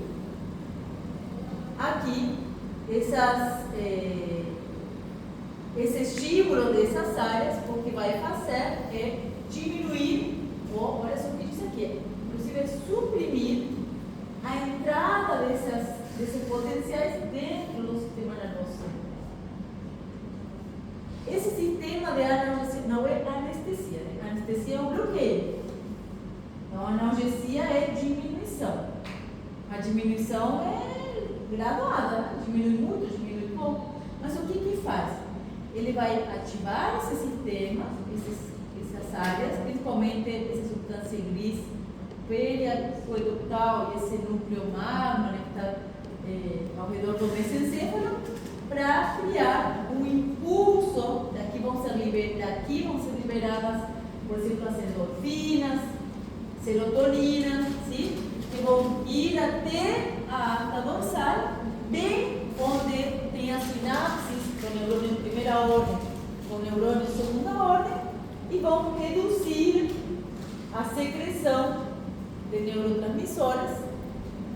esse estímulo dessas áreas, o que vai fazer é diminuir, olha só o que diz aqui, inclusive é suprimir a entrada desses potenciais dentro do sistema nervoso. Esse sistema de analgesia não é anestesia, né? A anestesia é um bloqueio. Então, a analgesia é diminuição. A diminuição é graduada, diminui muito, diminui pouco. Mas o que faz? Ele vai ativar esse sistema, essas áreas, principalmente essa substância gris, periaqueductal e esse núcleo magma, né, que está ao redor do mesencéfalo, para criar um impulso. Daqui vão ser liberadas, por exemplo, as endorfinas, serotonina, sim? Que vão ir até a arta dorsal, bem onde tem as sinapses do neurônio de primeira ordem, do neurônio de segunda ordem, e vão reduzir a secreção de neurotransmissores,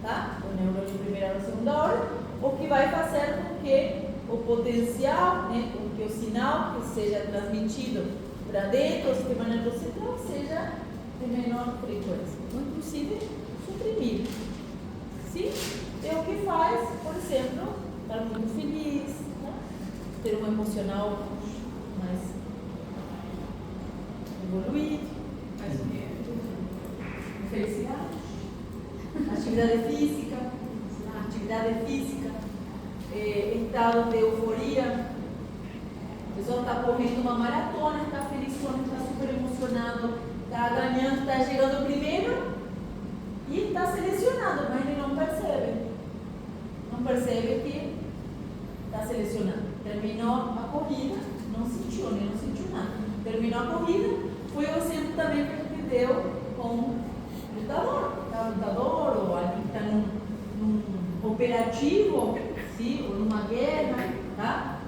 tá? Do neurônio de primeira ordem e segunda ordem, o que vai fazer com que o potencial, né, com que o sinal que seja transmitido para dentro do sistema nervoso central seja de menor frequência, inclusive suprimir. Sim? É o que faz, por exemplo, estar muito feliz, né? Ter um emocional mais evoluído, Mas o quê? felicidade, atividade física, estado de euforia. A pessoa está correndo uma maratona, está feliz, está super emocionado, está ganhando, está chegando primeiro, E está selecionado, mas ele não percebe. Não percebe que está selecionado. Terminou a corrida, não sentiu nada. Terminou a corrida, foi o exemplo também que a gente deu com o lutador ou alguém que está num operativo, sim, ou numa guerra, tá?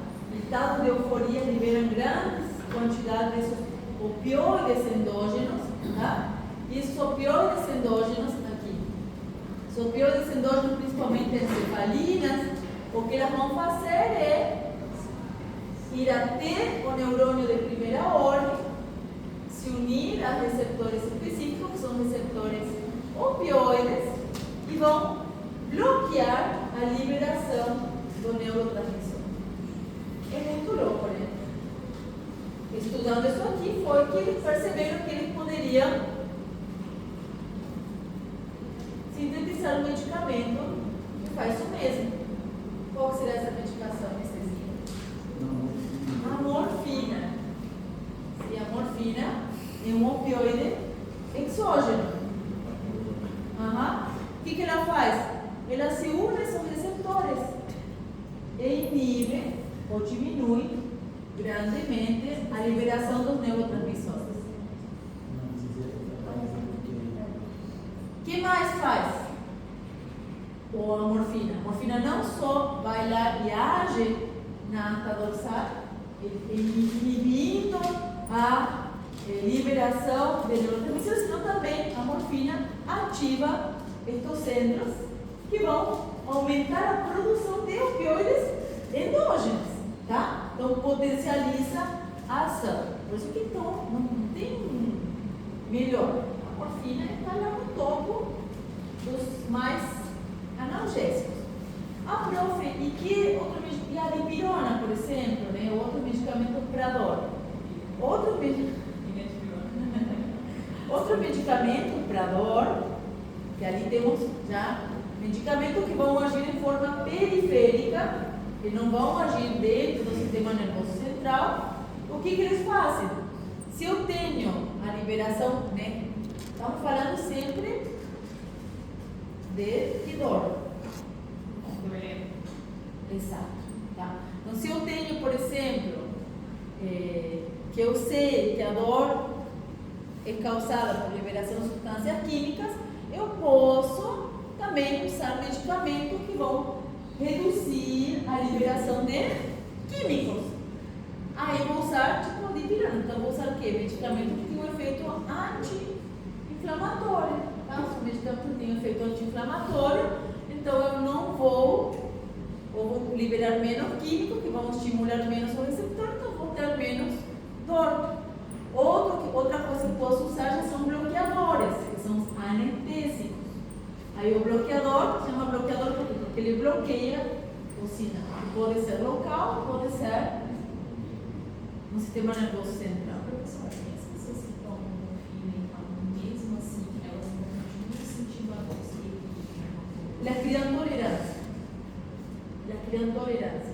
Estado de euforia liberam grandes quantidades de opioides endógenos, tá? E esses opioides endógenos aqui, os opioides endógenos, principalmente encefalinas, o que elas vão fazer é ir até o neurônio de primeira ordem, se unir a receptores específicos, que são receptores opioides, e vão bloquear a liberação do neurotransmissor. É muito louco, né? Estudando isso aqui, foi que eles perceberam que eles poderiam sintetizar um medicamento que faz isso mesmo. Qual será essa medicação anestesia? A morfina. E a morfina é um opioide exógeno. O que ela faz? Ela se une a esses receptores e inibe ou diminui grandemente a liberação dos neurotransmissores. O que mais faz? Ou a morfina. A morfina não só vai lá e age na anta dorsal, inibindo a liberação de neurotransmissores, senão também a morfina ativa estes centros que vão aumentar a produção de opioides endógenos, tá? Então potencializa a ação. Por isso que então não tem melhor. A morfina está lá no topo dos mais analgésicos. A profe, e a dipirona, por exemplo, né? Outro medicamento para dor. Outro medicamento para dor, que ali temos já medicamentos que vão agir em forma periférica, que não vão agir dentro do sistema nervoso central. O que eles fazem? Se eu tenho a liberação, né? Estamos falando sempre de dor. Exato. Tá? Então, se eu tenho, por exemplo, que eu sei que a dor é causada por liberação de substâncias químicas, eu posso também usar medicamentos que vão reduzir a liberação de químicos. Aí eu vou usar tipo dipirona. Então, eu vou usar o quê? Medicamento que tem um efeito anti-inflamatório. Tá? Se o medicamento tem um efeito anti-inflamatório, então eu não vou liberar menos químicos que vão estimular menos o receptor, então vou ter menos dor. Outra coisa que posso usar já são bloqueadores, que são os anestésicos. Aí o bloqueador se chama bloqueador porque ele bloqueia o sinal. Pode ser local, pode ser no sistema nervoso central. Professor, e as pessoas que tomam morfina, mesmo assim, elas continuam sentindo a dor? Elas criam tolerância.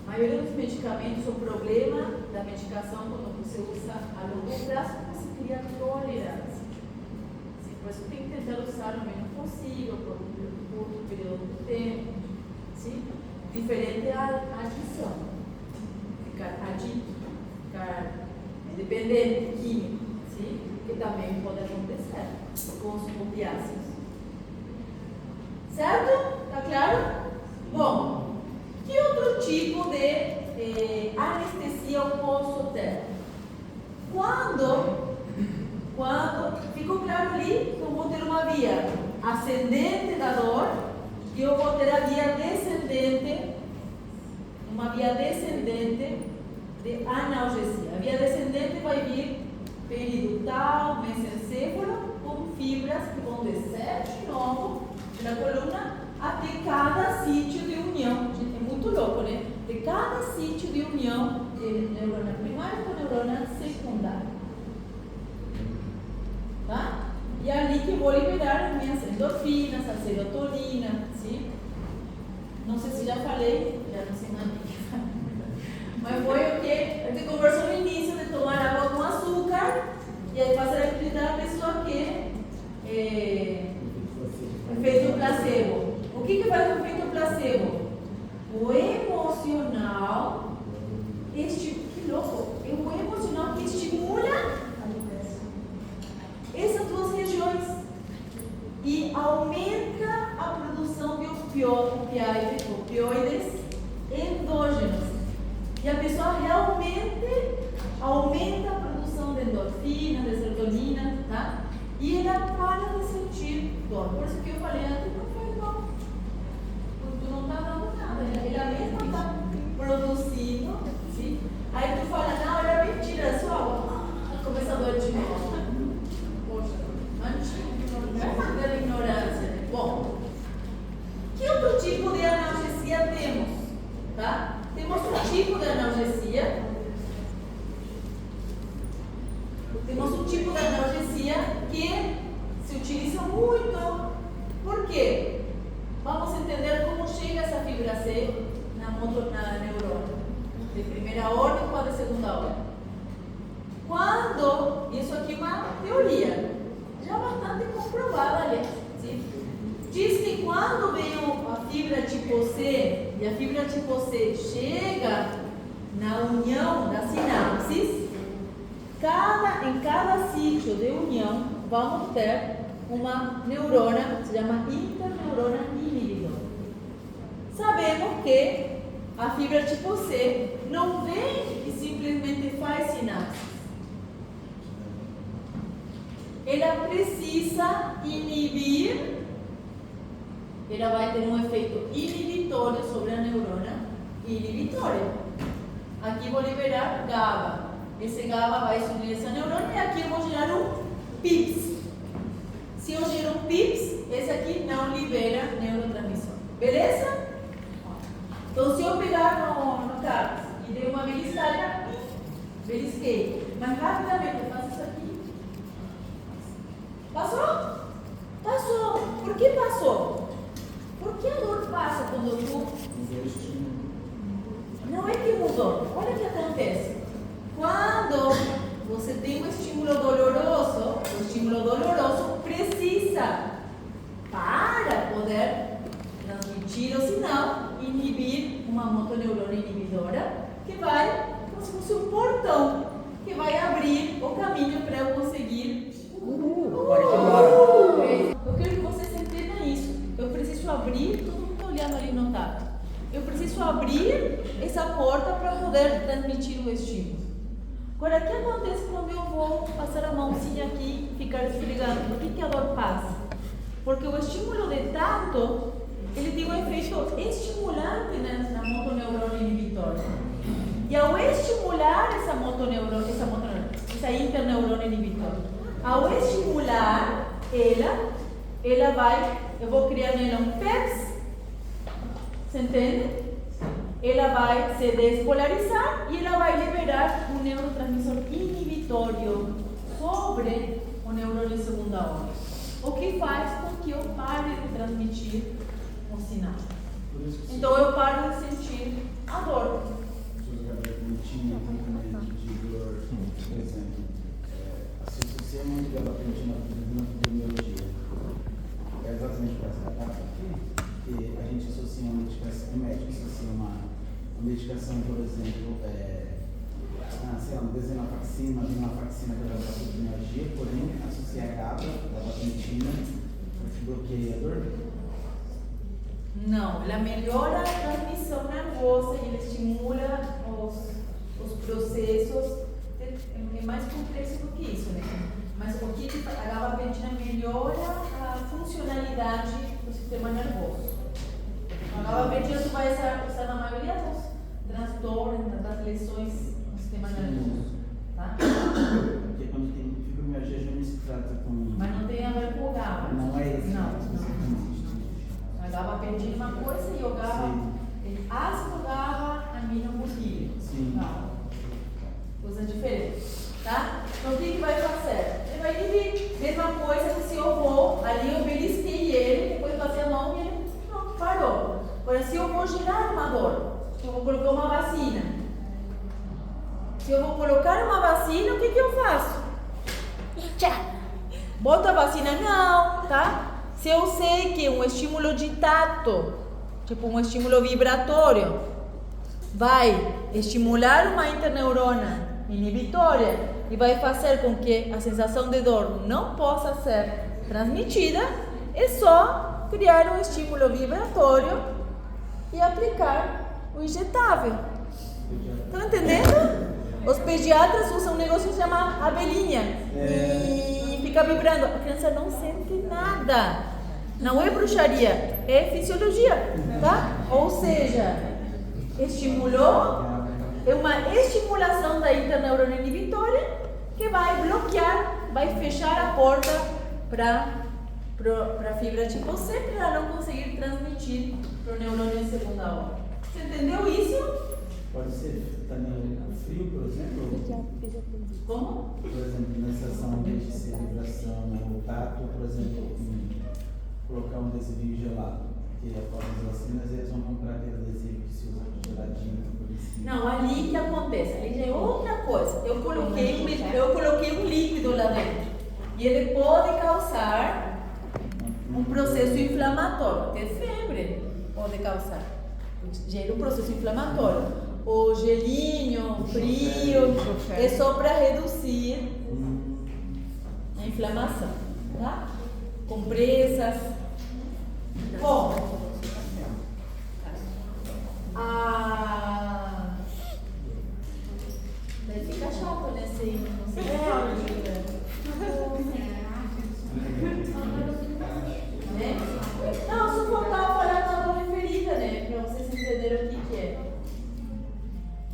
A maioria dos medicamentos, o problema da medicação, quando você usa a longo prazo, você cria tolerância. Sim, por isso tem que tentar usar o menos possível, por um curto período de tempo. Sim? Diferente da adição. Ficar adicto, ficar dependente químico, sim? Que também pode acontecer com os opiáceos. Certo? Tá claro? Bom, que outro tipo de anestesia eu posso ter? Quando ficou claro ali que eu vou ter uma via ascendente da dor e eu vou ter a via descendente, uma via descendente de analgesia. A via descendente vai vir peridutal, mesencéfalo, com fibras que vão descer de novo na coluna até cada sítio de união. Gente, é muito louco, né? De cada sítio de união de neurona primária com neurona secundária. Tá? E é ali que eu vou liberar as minhas endorfinas, a serotonina, sim? Não sei se já falei, já não sei mais o que falei. Mas foi o que a gente conversou no início de tomar água com açúcar e aí fazer a atividade da pessoa que tá? E ela para de sentir dor. Por isso que eu falei antes, não faz mal. Tu não está dando nada, ela mesma está produzindo, sim? Aí tu fala, não, era mentira, só começa a doer de novo. Poxa, não é uma grande ignorância, né? Bom, que outro tipo de analgesia temos? Tá? Temos um tipo de analgesia. Temos um tipo de analgesia que se utiliza muito. Por quê? Vamos entender como chega essa fibra C na neurona. De primeira ordem ou de segunda ordem. Quando, isso aqui é uma teoria, já bastante comprovada, aliás. Sim? Diz que quando vem a fibra tipo C e a fibra tipo C chega na união das sinapses, em cada sítio de união vamos ter uma neurona que se chama interneurona inibidora. Sabemos que a fibra tipo C não vem e simplesmente faz sinapses. Ela precisa inibir, ela vai ter um efeito inibitório sobre a neurona inibitória. Aqui vou liberar GABA. Esse GABA vai subir essa neurona e aqui eu vou gerar um PIPS. Se eu gero um PIPS, esse aqui não libera neurotransmissor. Beleza? Então, se eu pegar no Carlos e der uma beliscada, belisquei. Mas rapidamente, eu faço isso aqui. Passou? Passou. Por que passou? Por que a dor passa quando tu... Não é que mudou. Olha o que acontece. Quando você tem um estímulo doloroso, o estímulo doloroso precisa, para poder transmitir o sinal, inibir uma motoneurona inibidora, que vai, como se fosse um portão, que vai abrir o caminho para eu conseguir. Eu quero que vocês entendam isso. Eu preciso abrir, todo mundo está olhando ali no tato. Eu preciso abrir essa porta para poder transmitir o estímulo. Agora, o que acontece quando eu vou passar a mãozinha aqui e ficar esfregando? Por que a dor passa? Porque o estímulo de tato, ele tem um efeito estimulante na motoneurona inibitória. E ao estimular essa interneurona inibitória, ao estimular ela vai, eu vou criar nela um PEPS, você entende? Ela vai se despolarizar e ela vai liberar um neurotransmissor inibitório sobre o neurônio de segunda ordem, o que faz com que eu pare de transmitir o sinal. Então eu paro de sentir a dor. Por exemplo, associar muito gabapentina na fibromialgia. É exatamente para essa etapa que a gente associa uma medicação, o médico associa uma medicação, por exemplo, sei lá, uma desvenlafaxina, uma venlafaxina para a fibromialgia, porém associa a gabapentina, que bloqueia a dor. Não, ela melhora a transmissão nervosa e ela estimula os processos. É mais complexo do que isso, né? Mas o que a gabapentina melhora a funcionalidade do sistema nervoso. A gabapentina você vai usar na maioria dos transtornos, das lesões no sistema nervoso, tá? Porque quando tem fibromialgia já não se trata com... Mas não tem a ver com o GABA. Não é isso? Não. A gabapentina é uma coisa e o GABA é ácido GABA-aminobutírico. Sim. Não. Coisa diferente, tá? Então o que vai fazer? Ele vai inibir. Mesma coisa que se eu vou, ali eu belisquei ele, depois passei a mão e ele pronto, parou. Agora, se eu vou gerar uma dor, eu vou colocar uma vacina. Se eu vou colocar uma vacina, o que eu faço? Boto a vacina? Não, tá? Se eu sei que um estímulo de tato, tipo um estímulo vibratório, vai estimular uma interneurona inibitória e vai fazer com que a sensação de dor não possa ser transmitida, é só criar um estímulo vibratório e aplicar o injetável. Estão entendendo? Os pediatras usam um negócio que se chama abelhinha e fica vibrando. A criança não sente nada. Não é bruxaria, é fisiologia, tá? Ou seja, estimulou, é uma estimulação da interneurona inibitória que vai bloquear, vai fechar a porta para a fibra tipo C, para ela não conseguir transmitir para o neurônio em segunda hora. Você entendeu isso? Pode ser também frio, por exemplo? Como? Por exemplo, nessa ação de ser vibração ou tato, por exemplo, colocar um adesivo gelado, que após as vacinas eles vão comprar aquele adesivo que se usa geladinho. Não, ali que acontece, ali já é outra coisa. Eu coloquei um líquido lá dentro e ele pode causar um processo inflamatório, até febre pode causar. Gera um processo inflamatório. O gelinho, frio, é só para reduzir a inflamação, tá? Compressas. Bom, vai ficar chato nesse né? Não, só faltava falar da dor referida, né? Para vocês entenderem o que é.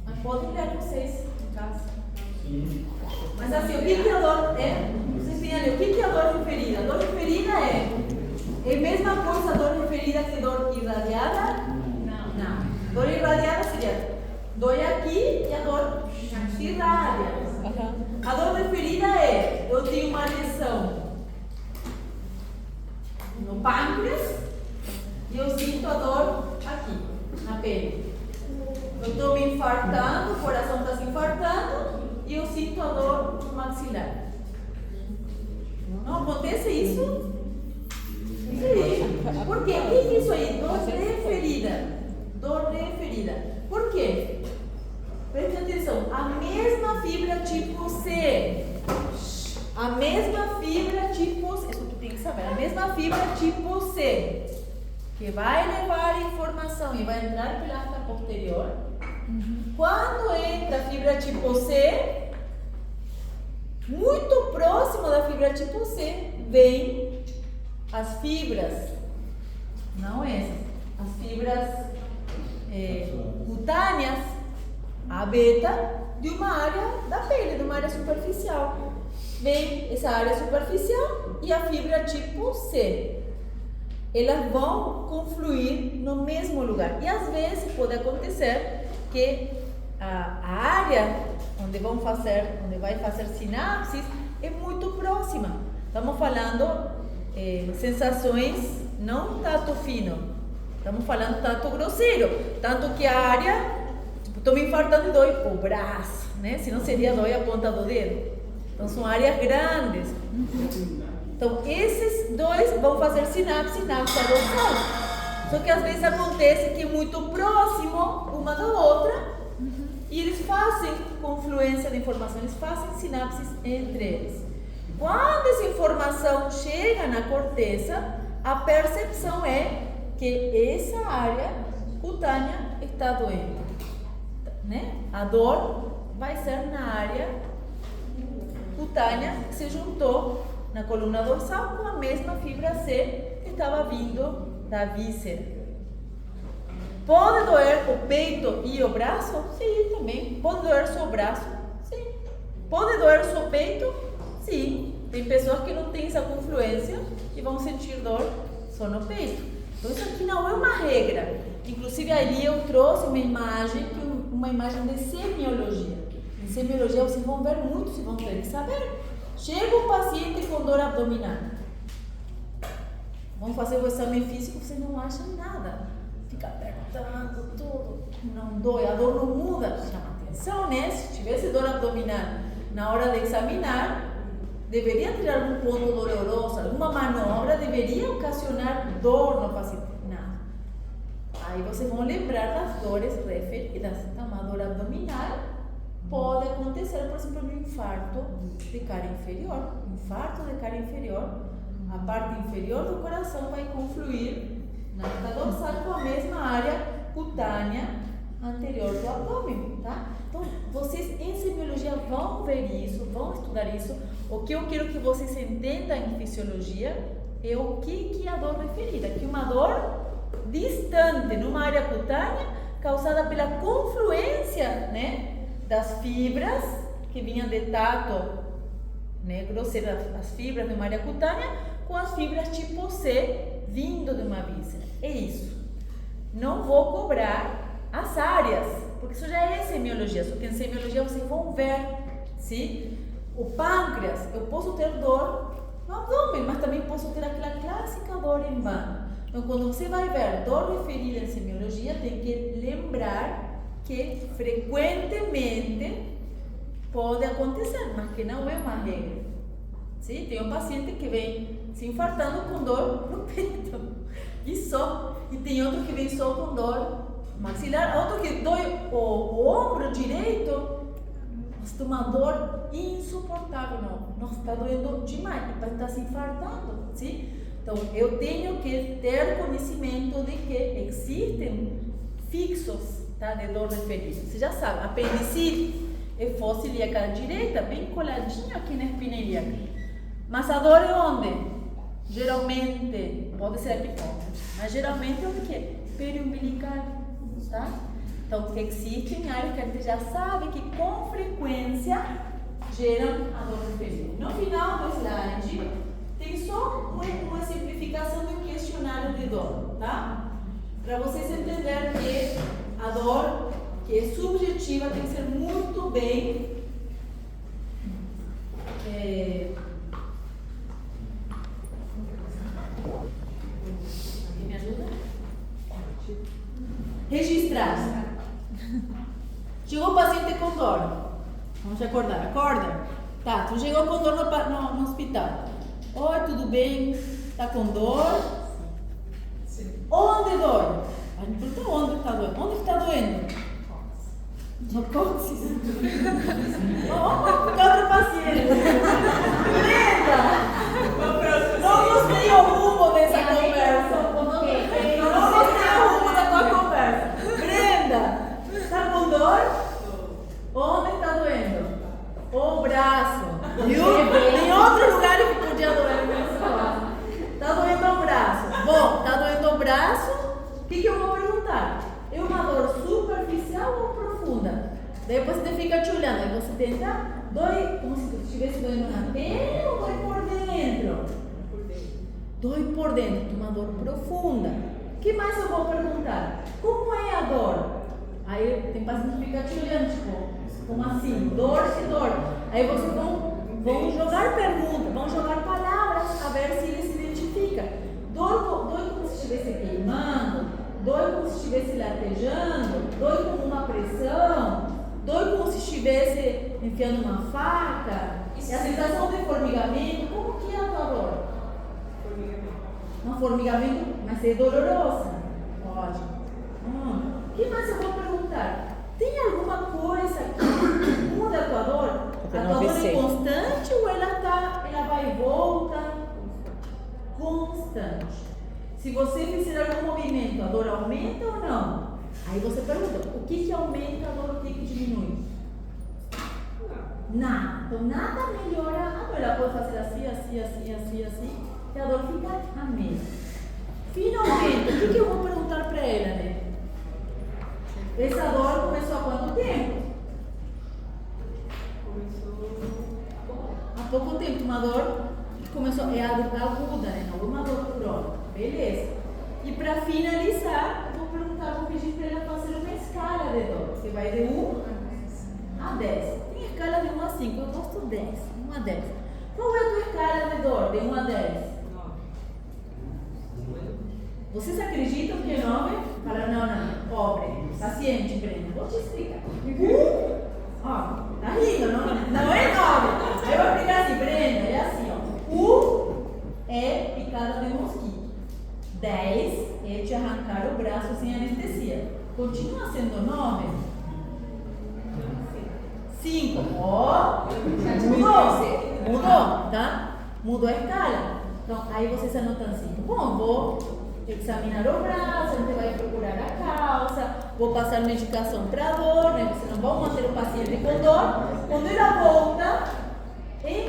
Mas podem ler vocês em casa. Mas assim, o que é a dor? Vocês têm ali, o que é a dor referida? A dor referida é a mesma coisa a dor referida que dor irradiada? Não. Dor irradiada seria dói aqui e a dor se irradia. A dor referida é, eu tenho uma lesão no pâncreas e eu sinto a dor aqui, na pele. Eu estou me infartando, o coração está se infartando e eu sinto a dor no maxilar. Não acontece isso? Sim. Por quê? O que é isso aí? Dor referida. Dor referida. Por quê? Preste atenção. A mesma fibra tipo C. A mesma fibra tipo C. Isso tu tem que saber. A mesma fibra tipo C. Que vai levar a informação e vai entrar pela arca posterior. Quando entra a fibra tipo C, muito próximo da fibra tipo C, vem as fibras, não essas, as fibras cutâneas, a beta, de uma área da pele, de uma área superficial. Vem essa área superficial e a fibra tipo C. Elas vão confluir no mesmo lugar. E às vezes pode acontecer que a área onde vai fazer sinapses é muito próxima. Estamos falando sensações não tato fino, estamos falando tato grosseiro. Tanto que a área, estou me infartando e dói o braço, né? Se não seria dói a ponta do dedo. Então são áreas grandes. Então esses dois vão fazer sinapse dorsal. Só que às vezes acontece que é muito próximo uma da outra e eles fazem confluência de informação, eles fazem sinapses entre eles. Quando essa informação chega na corteza, a percepção é que essa área cutânea está doendo, né? A dor vai ser na área cutânea que se juntou na coluna dorsal com a mesma fibra C que estava vindo da víscera. Pode doer o peito e o braço? Sim, também. Pode doer só o braço? Sim. Pode doer só o peito? Sim. Tem pessoas que não têm essa confluência e vão sentir dor só no peito. Então isso aqui não é uma regra. Inclusive ali eu trouxe uma imagem de semiologia. Em semiologia vocês vão ver muito, vocês vão ter que saber. Chega um paciente com dor abdominal. Vão fazer o exame físico, vocês não acham nada. Fica apertando tudo, não dói, a dor não muda. Chama atenção, né? Se tivesse dor abdominal na hora de examinar, deveria ter algum ponto doloroso, alguma manobra deveria ocasionar dor no paciente. Não. Aí vocês vão lembrar das dores referidas. Então, a dor abdominal pode acontecer, por exemplo, no infarto de cara inferior. Infarto de cara inferior, a parte inferior do coração vai confluir na arca dorsal com a mesma área cutânea anterior do abdômen, tá? Então, vocês em semiologia vão ver isso, vão estudar explicar isso. O que eu quero que vocês entendam em fisiologia é o que é a dor referida, que é uma dor distante numa área cutânea causada pela confluência, né, das fibras que vinham de tato, né, grosseiro, as fibras de uma área cutânea com as fibras tipo C vindo de uma víscera. É isso. Não vou cobrar as áreas, porque isso já é semiologia, só que em semiologia vocês vão ver, sim? O pâncreas, eu posso ter dor no abdômen, mas também posso ter aquela clássica dor em banda. Então, quando você vai ver dor referida em semiologia, tem que lembrar que frequentemente pode acontecer, mas que não é uma regra. Sim? Tem um paciente que vem se infartando com dor no peito, e só. E tem outro que vem só com dor maxilar, outro que dói o ombro direito. Nossa, uma dor insuportável, não está doendo demais, vai estar se infartando, sim? Então, eu tenho que ter conhecimento de que existem fixos, tá, de dor referida. Você já sabe, apendicite é fossa ilíaca direita, bem coladinho aqui na espina ilíaca. Mas a dor é onde? Geralmente, pode ser epicôndrio, mas geralmente é onde que é? Periumbilical, tá? Então, existem áreas que a gente já sabe que com frequência geram a dor referida. No final do slide, tem só uma simplificação do questionário de dor, tá? Para vocês entenderem que a dor, que é subjetiva, tem que ser muito bem me ajuda? Registrada. Chegou o paciente com dor. Vamos acordar. Acorda. Tá, tu chegou com dor no hospital. Oi, tudo bem? Tá com dor? Sim. Onde dói? A gente perguntou onde está doendo. Onde está doendo? No cóccix. Vamos ficar outro paciente. Brenda! Não gostei o rumo dessa conversa. Não gostei o rumo da tua conversa. Brenda, está com dor? Onde está doendo? O braço. Em outro lugar que podia doer. Está doendo o braço. Bom, está doendo o braço. O que eu vou perguntar? É uma dor superficial ou profunda? Daí você fica te olhando. Aí você tenta, dói como se estivesse doendo na pele ou dói por dentro? Dói por dentro, uma dor profunda. O que mais eu vou perguntar? Como é a dor? Aí tem paciente que fica te olhando, tipo, como assim? Dor se dor. Aí vocês vão jogar perguntas, vão jogar palavras a ver se ele se identifica. Dói como se estivesse queimando, dói como se estivesse latejando, dói como uma pressão, dói como se estivesse enfiando uma faca. É a sensação de formigamento. Como que é a tua dor? Um formigamento, mas é dolorosa. Ótimo. O que mais eu vou perguntar? Tem alguma coisa que muda a tua dor? A tua dor é constante ou ela vai e volta? Constante. Se você fizer algum movimento, a dor aumenta ou não? Aí você pergunta, o que aumenta a dor, o que diminui? Nada. Então nada melhora a dor. Ela pode fazer assim, e a dor fica a mesma. Finalmente, o que eu vou perguntar para ela, né? Essa dor começou há quanto tempo? Há pouco tempo. Uma dor que começou, é aguda, né? Não uma dor crônica. Beleza. E para finalizar, vou pedir para ela fazer uma escala de dor. Você vai de 1 a 10. Tem escala de 1 a 5, eu gosto 10. 1 a 10. Qual é a tua escala de dor de 1 a 10? Vocês acreditam que é 9? Fala, não, pobre, paciente, Brenda, vou te explicar. Tá rindo, não é 9. Aí eu vou explicar assim, Brenda, é assim, ó. É picada de mosquito. 10 é te arrancar o braço sem anestesia. Continua sendo 9? 5. Mudou, tá? Mudou a escala. Então, aí vocês anotam assim. Bom, vou examinar o braço, a gente vai procurar a causa, vou passar medicação para dor, né? Vocês não vão manter o paciente com dor. Quando ela volta, em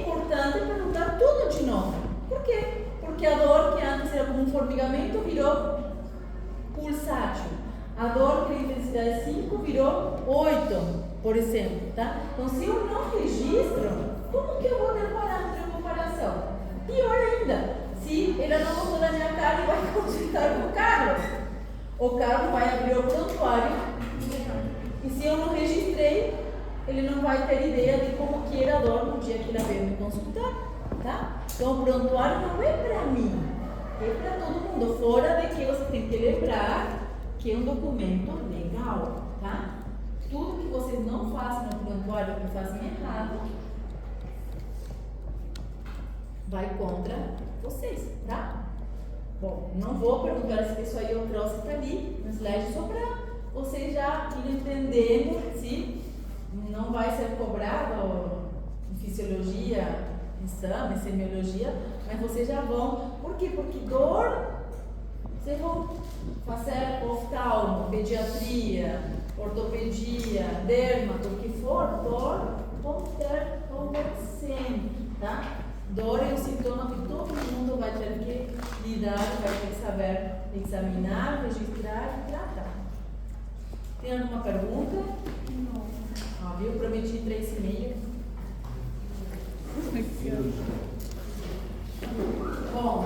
por exemplo, tá? Então, se eu não registro, como que eu vou ter um parâmetro de comparação? Pior ainda, se ele não gostou da minha cara e vai consultar com o Carlos. O Carlos vai abrir o prontuário e se eu não registrei, ele não vai ter ideia de como que era a dor no dia que ele veio me consultar, tá? Então, o prontuário não é para mim, é para todo mundo, fora de que você tem que lembrar que é um documento legal, tá? Tudo que vocês não fazem no prontuário, que fazem errado, vai contra vocês, tá? Bom, não vou perguntar se isso aí eu trouxe para ali no slide, só para vocês já irem entendendo se não vai ser cobrado em fisiologia, exame, semiologia, mas vocês já vão. Por quê? Porque dor, vocês vão fazer oftalmo, pediatria, ortopedia, dermato, o que for, dor, vão ter sempre, tá? Dor é um sintoma que todo mundo vai ter que lidar, vai ter que saber examinar, registrar e tratar. Tem alguma pergunta? Não. Ah, viu? Prometi 3,5. Bom,